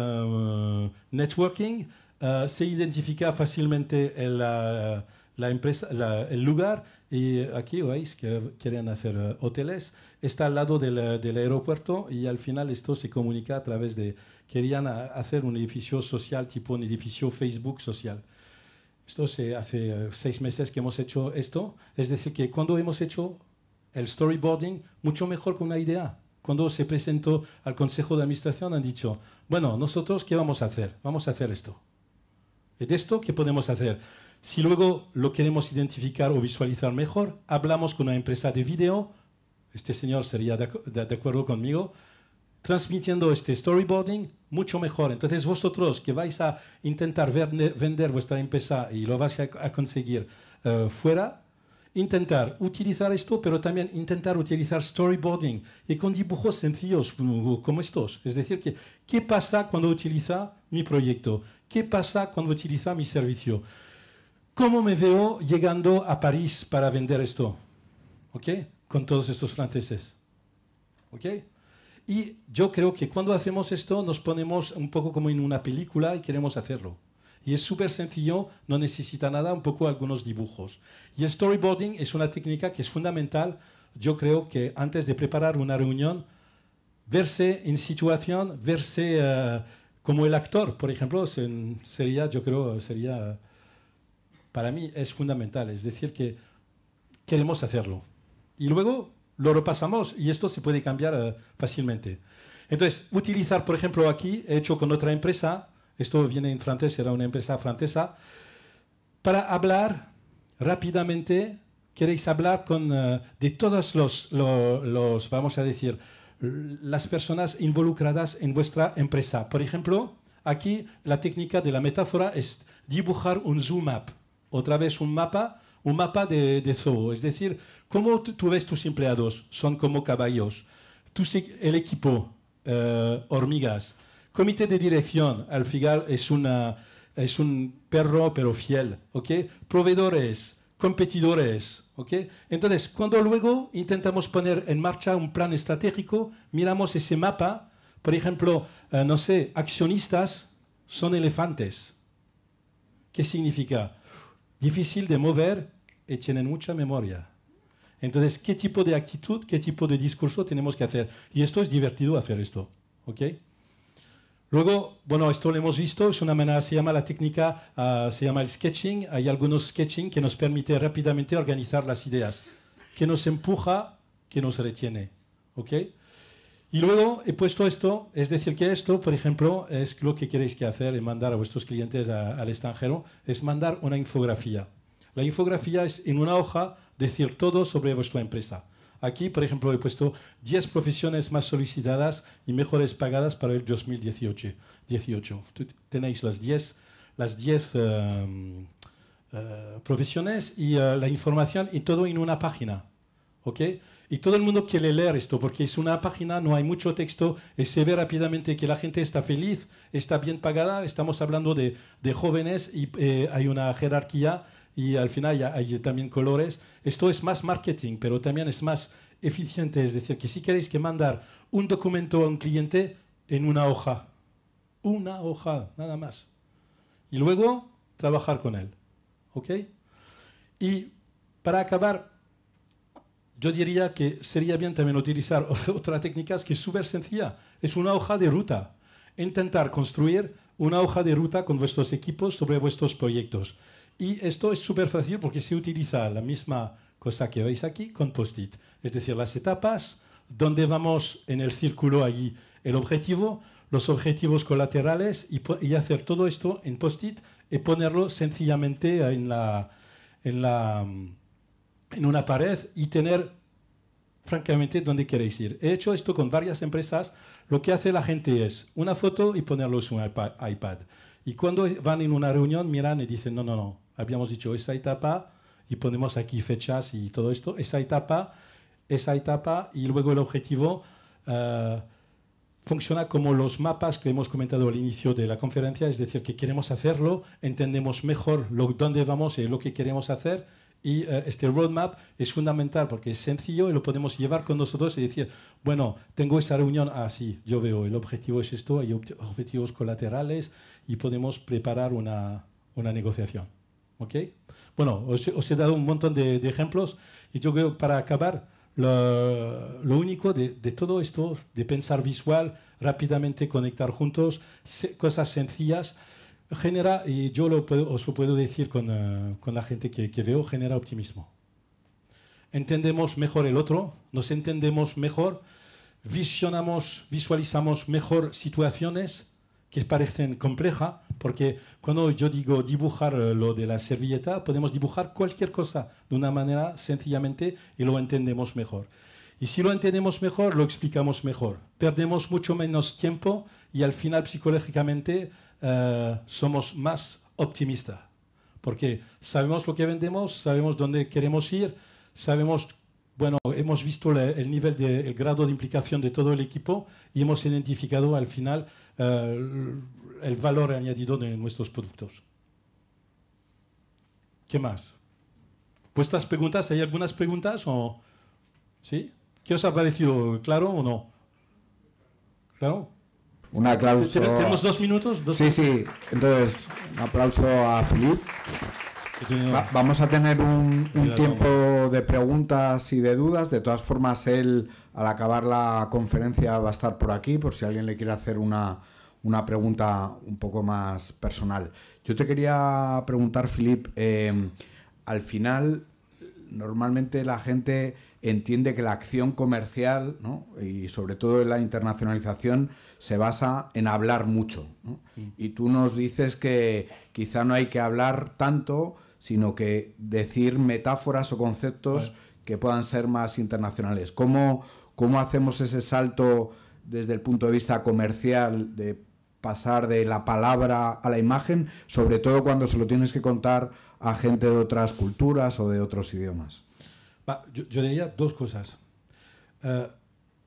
networking. Se identifica fácilmente la empresa, el lugar, y aquí veis que quieren hacer hoteles. Está al lado del aeropuerto y al final esto se comunica a través de... Querían hacer un edificio social, tipo un edificio Facebook social. Esto hace 6 meses que hemos hecho esto. Es decir, que cuando hemos hecho el storyboarding, mucho mejor que una idea. Cuando se presentó al Consejo de Administración han dicho, bueno, nosotros, ¿qué vamos a hacer? Vamos a hacer esto. ¿Y de esto qué podemos hacer? Si luego lo queremos identificar o visualizar mejor, hablamos con una empresa de video, este señor sería de acuerdo conmigo, transmitiendo este storyboarding mucho mejor. Entonces vosotros que vais a intentar vender vuestra empresa y lo vais a conseguir fuera, intentar utilizar esto, pero también intentar utilizar storyboarding y con dibujos sencillos como estos. Es decir, ¿qué pasa cuando utiliza mi proyecto? ¿Qué pasa cuando utiliza mi servicio? ¿Cómo me veo llegando a París para vender esto? ¿Ok? Con todos estos franceses. ¿Ok? Y yo creo que cuando hacemos esto nos ponemos un poco como en una película y queremos hacerlo. Y es súper sencillo, no necesita nada, un poco algunos dibujos. Y el storyboarding es una técnica que es fundamental. Yo creo que antes de preparar una reunión, verse en situación, verse como el actor, por ejemplo, sería, para mí es fundamental. Es decir, que queremos hacerlo. Y luego lo repasamos y esto se puede cambiar fácilmente. Entonces, utilizar, por ejemplo, aquí, he hecho con otra empresa, esto viene en francés, era una empresa francesa, para hablar rápidamente, queréis hablar de todos los, vamos a decir, las personas involucradas en vuestra empresa. Por ejemplo, aquí la técnica de la metáfora es dibujar un zoom map, otra vez un mapa de zoo, es decir, cómo tú ves tus empleados, son como caballos, el equipo, hormigas, comité de dirección, al final es un perro pero fiel, ¿ok? Proveedores, competidores, ¿ok? Entonces, cuando luego intentamos poner en marcha un plan estratégico, miramos ese mapa, por ejemplo, no sé, accionistas son elefantes. ¿Qué significa? Difícil de mover y tienen mucha memoria. Entonces, ¿qué tipo de actitud, qué tipo de discurso tenemos que hacer? Y esto es divertido hacer esto, ¿ok? Luego, bueno, esto lo hemos visto, es una manera, se llama la técnica, se llama el sketching. Hay algunos sketching que nos permite rápidamente organizar las ideas, que nos empuja, que nos retiene, ¿ok? Y luego he puesto esto, es decir, que esto, por ejemplo, es lo que queréis que hacer y mandar a vuestros clientes al extranjero, es mandar una infografía. La infografía es en una hoja decir todo sobre vuestra empresa. Aquí, por ejemplo, he puesto 10 profesiones más solicitadas y mejores pagadas para el 2018. Tenéis las 10 profesiones y la información y todo en una página. ¿Ok? Y todo el mundo quiere leer esto porque es una página, no hay mucho texto y se ve rápidamente que la gente está feliz, está bien pagada. Estamos hablando de jóvenes y hay una jerarquía y al final ya hay también colores. Esto es más marketing, pero también es más eficiente. Es decir, que si queréis que mandar un documento a un cliente en una hoja, nada más. Y luego trabajar con él. ¿Ok? Y para acabar, yo diría que sería bien también utilizar otra técnica que es súper sencilla. Es una hoja de ruta. Intentar construir una hoja de ruta con vuestros equipos sobre vuestros proyectos. Y esto es súper fácil porque se utiliza la misma cosa que veis aquí con post-it. Es decir, las etapas, donde vamos en el círculo allí el objetivo, los objetivos colaterales y hacer todo esto en post-it y ponerlo sencillamente en una pared y tener francamente dónde queréis ir. He hecho esto con varias empresas. Lo que hace la gente es una foto y ponerlo en su iPad. Y cuando van en una reunión miran y dicen, no, habíamos dicho esa etapa y ponemos aquí fechas y todo esto, esa etapa y luego el objetivo funciona como los mapas que hemos comentado al inicio de la conferencia, es decir, que queremos hacerlo, entendemos mejor dónde vamos y lo que queremos hacer. Y este roadmap es fundamental porque es sencillo y lo podemos llevar con nosotros y decir, bueno, tengo esa reunión, sí, yo veo, el objetivo es esto, hay objetivos colaterales y podemos preparar una negociación. ¿Ok? Bueno, os he dado un montón de ejemplos y yo creo que para acabar, lo único de todo esto, de pensar visual, rápidamente conectar juntos, cosas sencillas, genera, y yo os lo puedo decir con la gente que veo, genera optimismo. Entendemos mejor el otro, nos entendemos mejor, visualizamos mejor situaciones que parecen complejas, porque cuando yo digo dibujar lo de la servilleta, podemos dibujar cualquier cosa de una manera sencillamente y lo entendemos mejor. Y si lo entendemos mejor, lo explicamos mejor. Perdemos mucho menos tiempo y al final psicológicamente somos más optimistas, porque sabemos lo que vendemos, sabemos dónde queremos ir, sabemos, bueno, hemos visto el nivel, el grado de implicación de todo el equipo y hemos identificado al final el valor añadido de nuestros productos. ¿Qué más? ¿Vuestras preguntas? ¿Hay algunas preguntas? ¿O sí? ¿Qué os ha parecido? ¿Claro o no? ¿Claro? Un aplauso. ¿Tenemos 2 minutos? Sí. Entonces, un aplauso a Philippe. Vamos a tener un tiempo de preguntas y de dudas. De todas formas, él, al acabar la conferencia, va a estar por aquí, por si alguien le quiere hacer una pregunta un poco más personal. Yo te quería preguntar, Philippe, al final, normalmente la gente entiende que la acción comercial, ¿no?, y sobre todo en la internacionalización, se basa en hablar mucho, ¿no? Y tú nos dices que quizá no hay que hablar tanto, sino que decir metáforas o conceptos que puedan ser más internacionales. ¿Cómo hacemos ese salto desde el punto de vista comercial, de pasar de la palabra a la imagen, sobre todo cuando se lo tienes que contar a gente de otras culturas o de otros idiomas? Yo diría 2 cosas.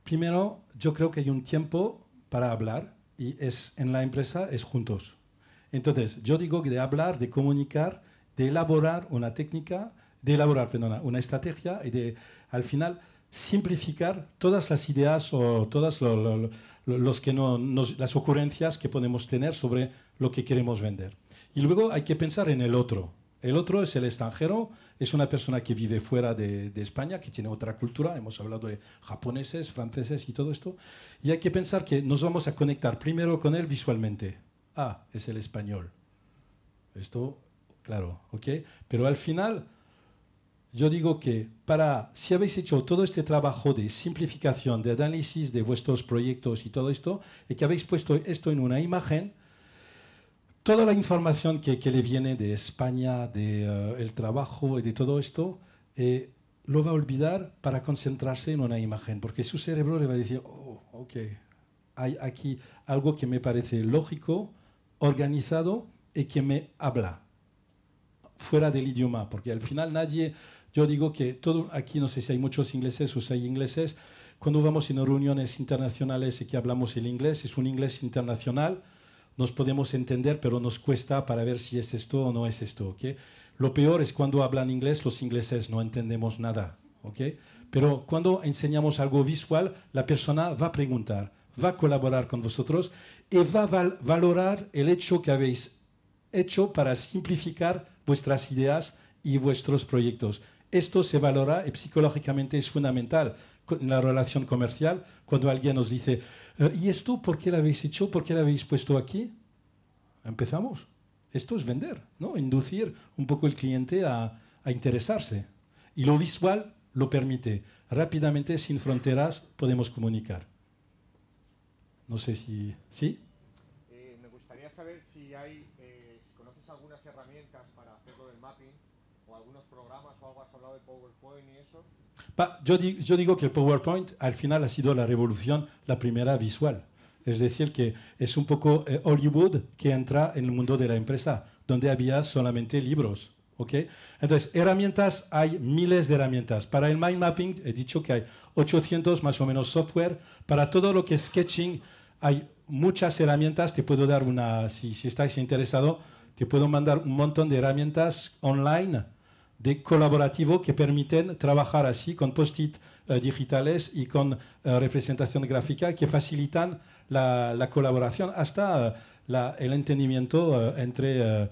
Primero, yo creo que hay un tiempo para hablar y en la empresa es juntos. Entonces, yo digo que de hablar, de comunicar, de elaborar una técnica, una estrategia y de, al final, simplificar todas las ideas o todas las ocurrencias que podemos tener sobre lo que queremos vender. Y luego hay que pensar en el otro. El otro es el extranjero, es una persona que vive fuera de España, que tiene otra cultura. Hemos hablado de japoneses, franceses y todo esto. Y hay que pensar que nos vamos a conectar primero con él visualmente. Es el español. Esto, claro, ¿ok? Pero al final, yo digo que si habéis hecho todo este trabajo de simplificación, de análisis de vuestros proyectos y todo esto, y que habéis puesto esto en una imagen, toda la información que le viene de España, del trabajo y de todo esto, lo va a olvidar para concentrarse en una imagen, porque su cerebro le va a decir, ok, hay aquí algo que me parece lógico, organizado y que me habla fuera del idioma, porque al final nadie Yo digo que todo, aquí no sé si hay muchos ingleses o si hay ingleses, cuando vamos en reuniones internacionales y que hablamos el inglés, es un inglés internacional, nos podemos entender, pero nos cuesta para ver si es esto o no es esto. ¿Okay? Lo peor es cuando hablan inglés, los ingleses no entendemos nada. ¿Okay? Pero cuando enseñamos algo visual, la persona va a preguntar, va a colaborar con vosotros y va a valorar el hecho que habéis hecho para simplificar vuestras ideas y vuestros proyectos. Esto se valora y psicológicamente es fundamental en la relación comercial. Cuando alguien nos dice, ¿y esto por qué lo habéis hecho? ¿Por qué lo habéis puesto aquí? Empezamos. Esto es vender, ¿no? Inducir un poco el cliente a interesarse. Y lo visual lo permite. Rápidamente, sin fronteras, podemos comunicar. No sé si... ¿Sí? Me gustaría saber si conoces algunas herramientas para hacerlo del mapping, o algunos programas, o algo. Has hablado de PowerPoint y eso. Yo digo que el PowerPoint al final ha sido la revolución, la primera visual. Es decir, que es un poco Hollywood que entra en el mundo de la empresa, donde había solamente libros. ¿Okay? Entonces, herramientas, hay miles de herramientas. Para el mind mapping he dicho que hay 800 más o menos software. Para todo lo que es sketching hay muchas herramientas. Te puedo dar una, si estáis interesados, te puedo mandar un montón de herramientas online de colaborativo que permiten trabajar así con post-it digitales y con representación gráfica que facilitan la colaboración hasta el entendimiento entre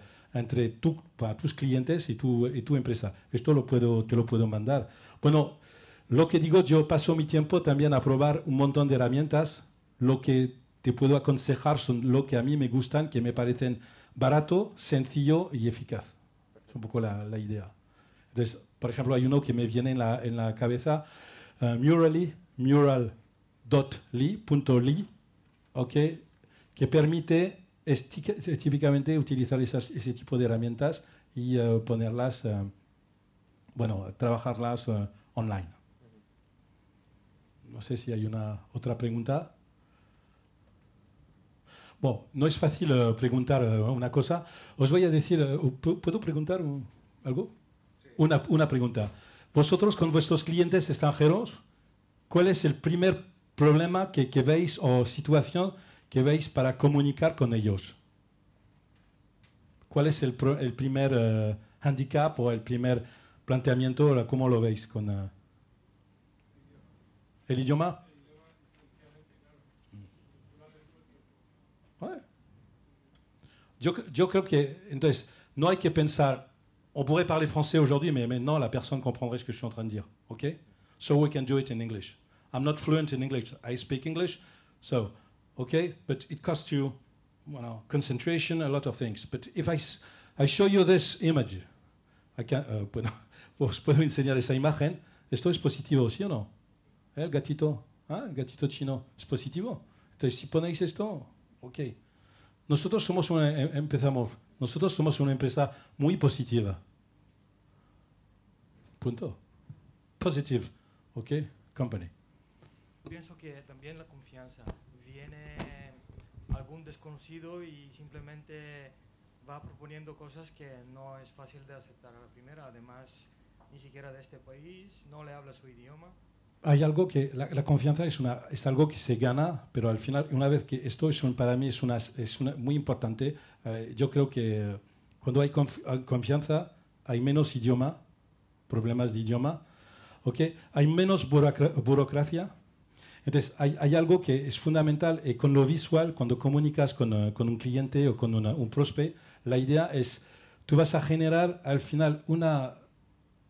tus clientes y tu empresa. Esto te lo puedo mandar. Bueno, lo que digo, yo paso mi tiempo también a probar un montón de herramientas. Lo que te puedo aconsejar son lo que a mí me gustan, que me parecen barato, sencillo y eficaz. Es un poco la idea. Entonces, por ejemplo, hay uno que me viene en la cabeza, Murally, mural.ly, ¿okay? Que permite típicamente utilizar ese tipo de herramientas y ponerlas, trabajarlas online. No sé si hay otra pregunta. Bueno, no es fácil preguntar una cosa. Os voy a decir, ¿puedo preguntar algo? Sí. Una pregunta. Vosotros con vuestros clientes extranjeros, ¿cuál es el primer problema que veis o situación que veis para comunicar con ellos? ¿Cuál es el primer handicap o el primer planteamiento? ¿Cómo lo veis con el idioma? Ouais. Yo creo que, entonces, no hay que pensar, on pourrait parler français aujourd'hui, mais maintenant la personne comprendrait ce que je suis en train de dire. Okay? So we can do it in English. I'm not fluent in English. I speak English, so, okay? But it costs you, concentration, a lot of things. But if I show you this image, os puedo enseñar esa imagen. Esto es positivo, ¿sí o no? El gatito chino, ¿es positivo? Entonces, si ponéis esto, ok. Nosotros somos una empresa muy positiva. Punto. Positive, ok, company. Pienso que también la confianza. Viene algún desconocido y simplemente va proponiendo cosas que no es fácil de aceptar a la primera. Además, ni siquiera de este país, no le habla su idioma. Hay algo que la confianza es algo que se gana, pero al final, una vez que esto para mí es muy importante, yo creo que cuando hay confianza hay menos problemas de idioma, ¿okay? Hay menos burocracia. Entonces, hay algo que es fundamental y con lo visual, cuando comunicas con un cliente o con un prospect, la idea es, tú vas a generar al final una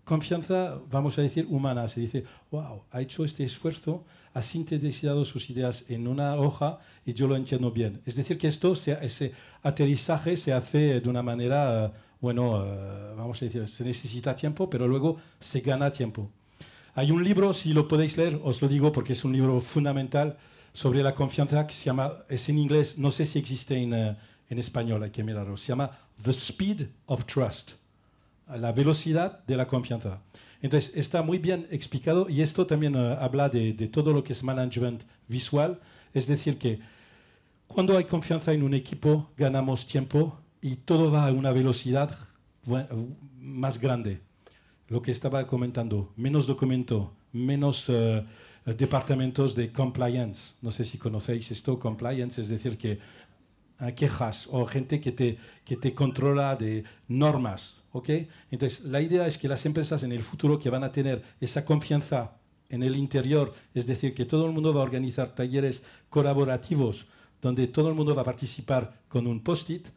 confianza, vamos a decir, humana. Se dice, wow, ha hecho este esfuerzo, ha sintetizado sus ideas en una hoja y yo lo entiendo bien. Es decir, que ese aterrizaje se hace de una manera, vamos a decir, se necesita tiempo, pero luego se gana tiempo. Hay un libro, si lo podéis leer, os lo digo porque es un libro fundamental sobre la confianza que se llama, es en inglés, no sé si existe en español, hay que mirarlo, se llama The Speed of Trust. La velocidad de la confianza. Entonces, está muy bien explicado y esto también habla de todo lo que es management visual. Es decir, que cuando hay confianza en un equipo, ganamos tiempo y todo va a una velocidad más grande. lo que estaba comentando, menos documento, menos departamentos de compliance. No sé si conocéis esto, compliance, es decir, que quejas o gente que te controla de normas. ¿Okay? Entonces, la idea es que las empresas en el futuro que van a tener esa confianza en el interior, es decir, que todo el mundo va a organizar talleres colaborativos donde todo el mundo va a participar con un post-it,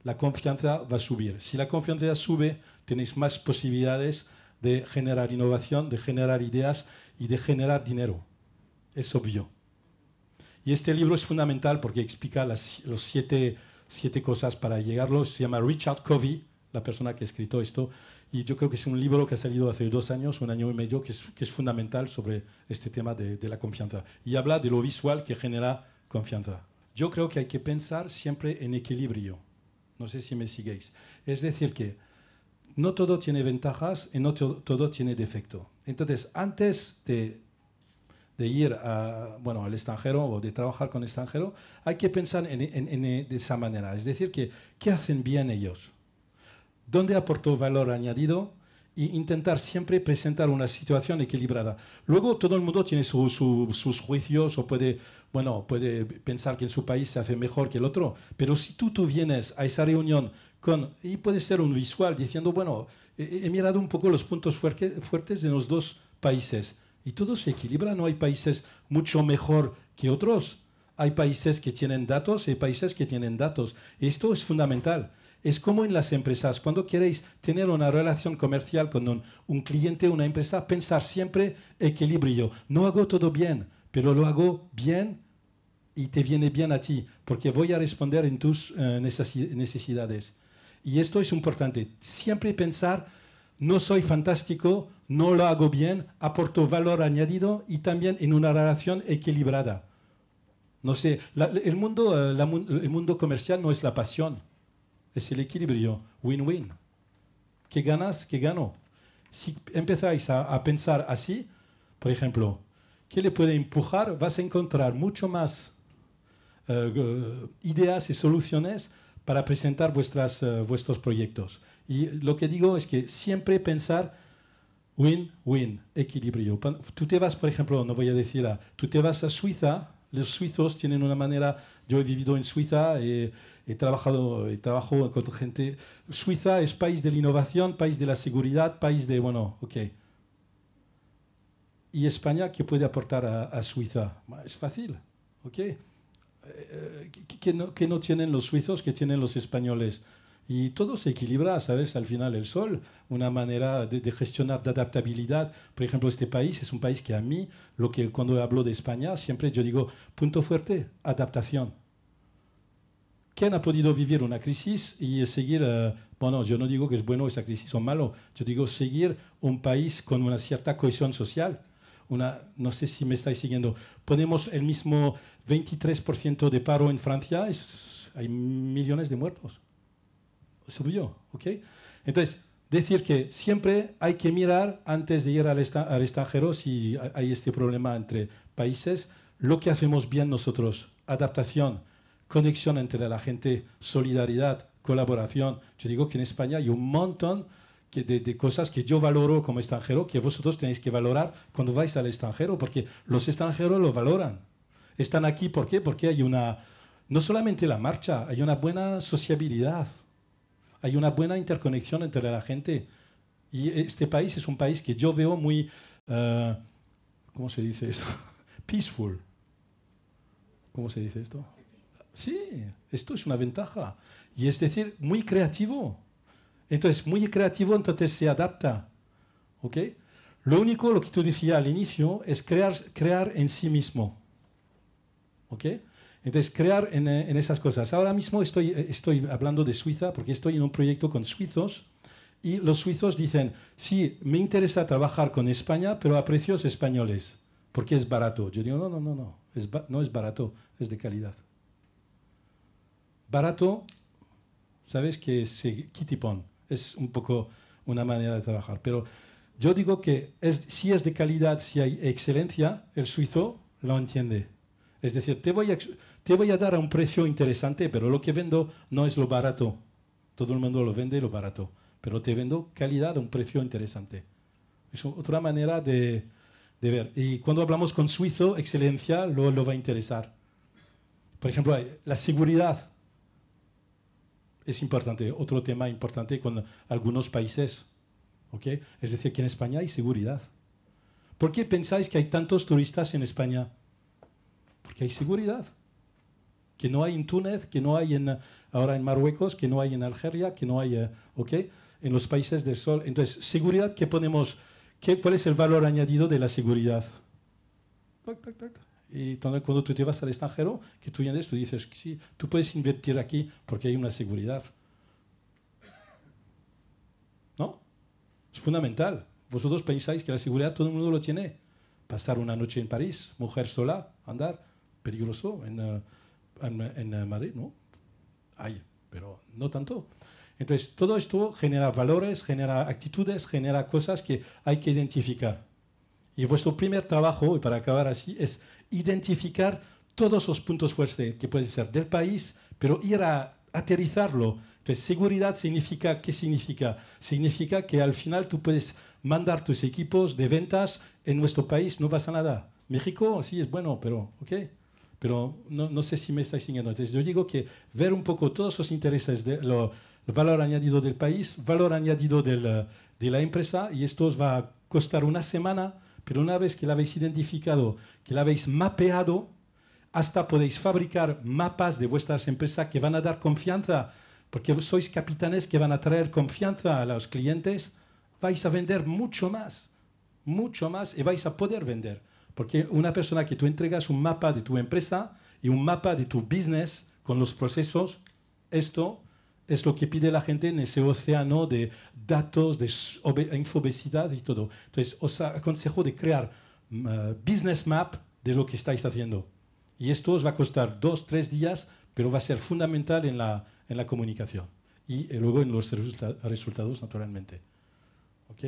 la confianza va a subir. Si la confianza sube, tenéis más posibilidades de generar innovación, de generar ideas y de generar dinero. Es obvio. Y este libro es fundamental porque explica los siete cosas para llegarlo. Se llama Richard Covey, la persona que ha escrito esto, y yo creo que es un libro que ha salido hace 2 años, 1 año y medio, que es fundamental sobre este tema de la confianza. Y habla de lo visual que genera confianza. Yo creo que hay que pensar siempre en equilibrio. No sé si me seguís. Es decir, que no todo tiene ventajas y no todo tiene defecto. Entonces, antes de ir al extranjero o de trabajar con extranjero, hay que pensar de esa manera. Es decir, que ¿qué hacen bien ellos? ¿Dónde aportó valor añadido? Y intentar siempre presentar una situación equilibrada. Luego todo el mundo tiene sus juicios o puede pensar que en su país se hace mejor que el otro. Pero si tú vienes a esa reunión y puede ser un visual diciendo, bueno, he mirado un poco los puntos fuertes de los 2 países y todo se equilibra. No hay países mucho mejor que otros. Hay países que tienen datos y hay países que tienen datos. Esto es fundamental. Es como en las empresas. Cuando queréis tener una relación comercial con un cliente, una empresa, pensar siempre equilibrio. No hago todo bien, pero lo hago bien y te viene bien a ti, porque voy a responder en tus necesidades. Y esto es importante. Siempre pensar, no soy fantástico, no lo hago bien, aporto valor añadido y también en una relación equilibrada. No sé, el mundo comercial no es la pasión. Es el equilibrio, win-win. ¿Qué ganas? ¿Qué gano? Si empezáis a pensar así, por ejemplo, ¿qué le puede empujar? Vas a encontrar mucho más ideas y soluciones para presentar vuestros proyectos. Y lo que digo es que siempre pensar win-win, equilibrio. Tú te vas, por ejemplo, no voy a decir, tú te vas a Suiza, los suizos tienen una manera, yo he vivido en Suiza, trabajo con gente. Suiza es país de la innovación, país de la seguridad, país de, ¿Y España qué puede aportar a Suiza? Es fácil, ¿Qué no tienen los suizos, que tienen los españoles? Y todo se equilibra, ¿sabes? Al final el sol, una manera de gestionar, de adaptabilidad. Por ejemplo, este país es un país que a mí, cuando hablo de España, siempre yo digo, punto fuerte, adaptación. ¿Quién ha podido vivir una crisis y seguir, yo no digo que es bueno esa crisis o malo, yo digo seguir un país con una cierta cohesión social? No sé si me estáis siguiendo. Ponemos el mismo 23% de paro en Francia, hay millones de muertos. Es obvio, ¿ok? Entonces, decir que siempre hay que mirar antes de ir al extranjero si hay este problema entre países, lo que hacemos bien nosotros, adaptación, conexión entre la gente, solidaridad, colaboración. Yo digo que en España hay un montón de cosas que yo valoro como extranjero, que vosotros tenéis que valorar cuando vais al extranjero, porque los extranjeros lo valoran. Están aquí, ¿por qué? Porque hay no solamente la marcha, hay una buena sociabilidad, hay una buena interconexión entre la gente. Y este país es un país que yo veo muy, ¿cómo se dice esto? Peaceful. ¿Cómo se dice esto? Sí, esto es una ventaja. Y es decir, muy creativo. Entonces, muy creativo, entonces se adapta. ¿Ok? Lo que tú decías al inicio es crear en sí mismo. ¿Ok? Entonces, crear en esas cosas. Ahora mismo estoy hablando de Suiza porque estoy en un proyecto con suizos y los suizos dicen, sí, me interesa trabajar con España, pero a precios españoles, porque es barato. Yo digo, no, no es barato, es de calidad. Barato, ¿sabes? Que es kitipón, es un poco una manera de trabajar. Pero yo digo que si es de calidad, si hay excelencia, el suizo lo entiende. Es decir, te voy a dar a un precio interesante, pero lo que vendo no es lo barato. Todo el mundo lo vende lo barato, pero te vendo calidad a un precio interesante. Es otra manera de ver. Y cuando hablamos con suizo, excelencia lo va a interesar. Por ejemplo, la seguridad es importante, otro tema importante con algunos países. ¿Okay? Es decir, que en España hay seguridad. ¿Por qué pensáis que hay tantos turistas en España? Porque hay seguridad. Que no hay en Túnez, que no hay ahora en Marruecos, que no hay en Algeria, que no hay ¿okay? En los países del sol. Entonces, seguridad, ¿qué ponemos? ¿Cuál es el valor añadido de la seguridad? Y cuando tú te vas al extranjero, que tú vienes, tú dices, sí, tú puedes invertir aquí porque hay una seguridad. ¿No? Es fundamental. Vosotros pensáis que la seguridad todo el mundo lo tiene. Pasar una noche en París, mujer sola, andar, peligroso en Madrid, ¿no? Hay, pero no tanto. Entonces, todo esto genera valores, genera actitudes, genera cosas que hay que identificar. Y vuestro primer trabajo, y para acabar así, es identificar todos los puntos fuertes que pueden ser del país, pero ir a aterrizarlo. Entonces, seguridad significa, ¿qué significa? Significa que al final tú puedes mandar tus equipos de ventas en nuestro país, no pasa nada. México sí es bueno, pero, ¿okay? Pero no sé si me estáis siguiendo. Entonces, yo digo que ver un poco todos los intereses, el valor añadido del país, valor añadido de la empresa, y esto os va a costar una semana, pero una vez que la habéis identificado, que la habéis mapeado, hasta podéis fabricar mapas de vuestras empresas que van a dar confianza, porque sois capitanes que van a traer confianza a los clientes, vais a vender mucho más, y vais a poder vender. Porque una persona que tú entregas un mapa de tu empresa y un mapa de tu business con los procesos, esto es lo que pide la gente en ese océano de datos, de infobesidad y todo. Entonces, os aconsejo de crear business map de lo que estáis haciendo. Y esto os va a costar 2-3 días, pero va a ser fundamental en la comunicación. Y luego en los resultados, naturalmente. ¿Ok?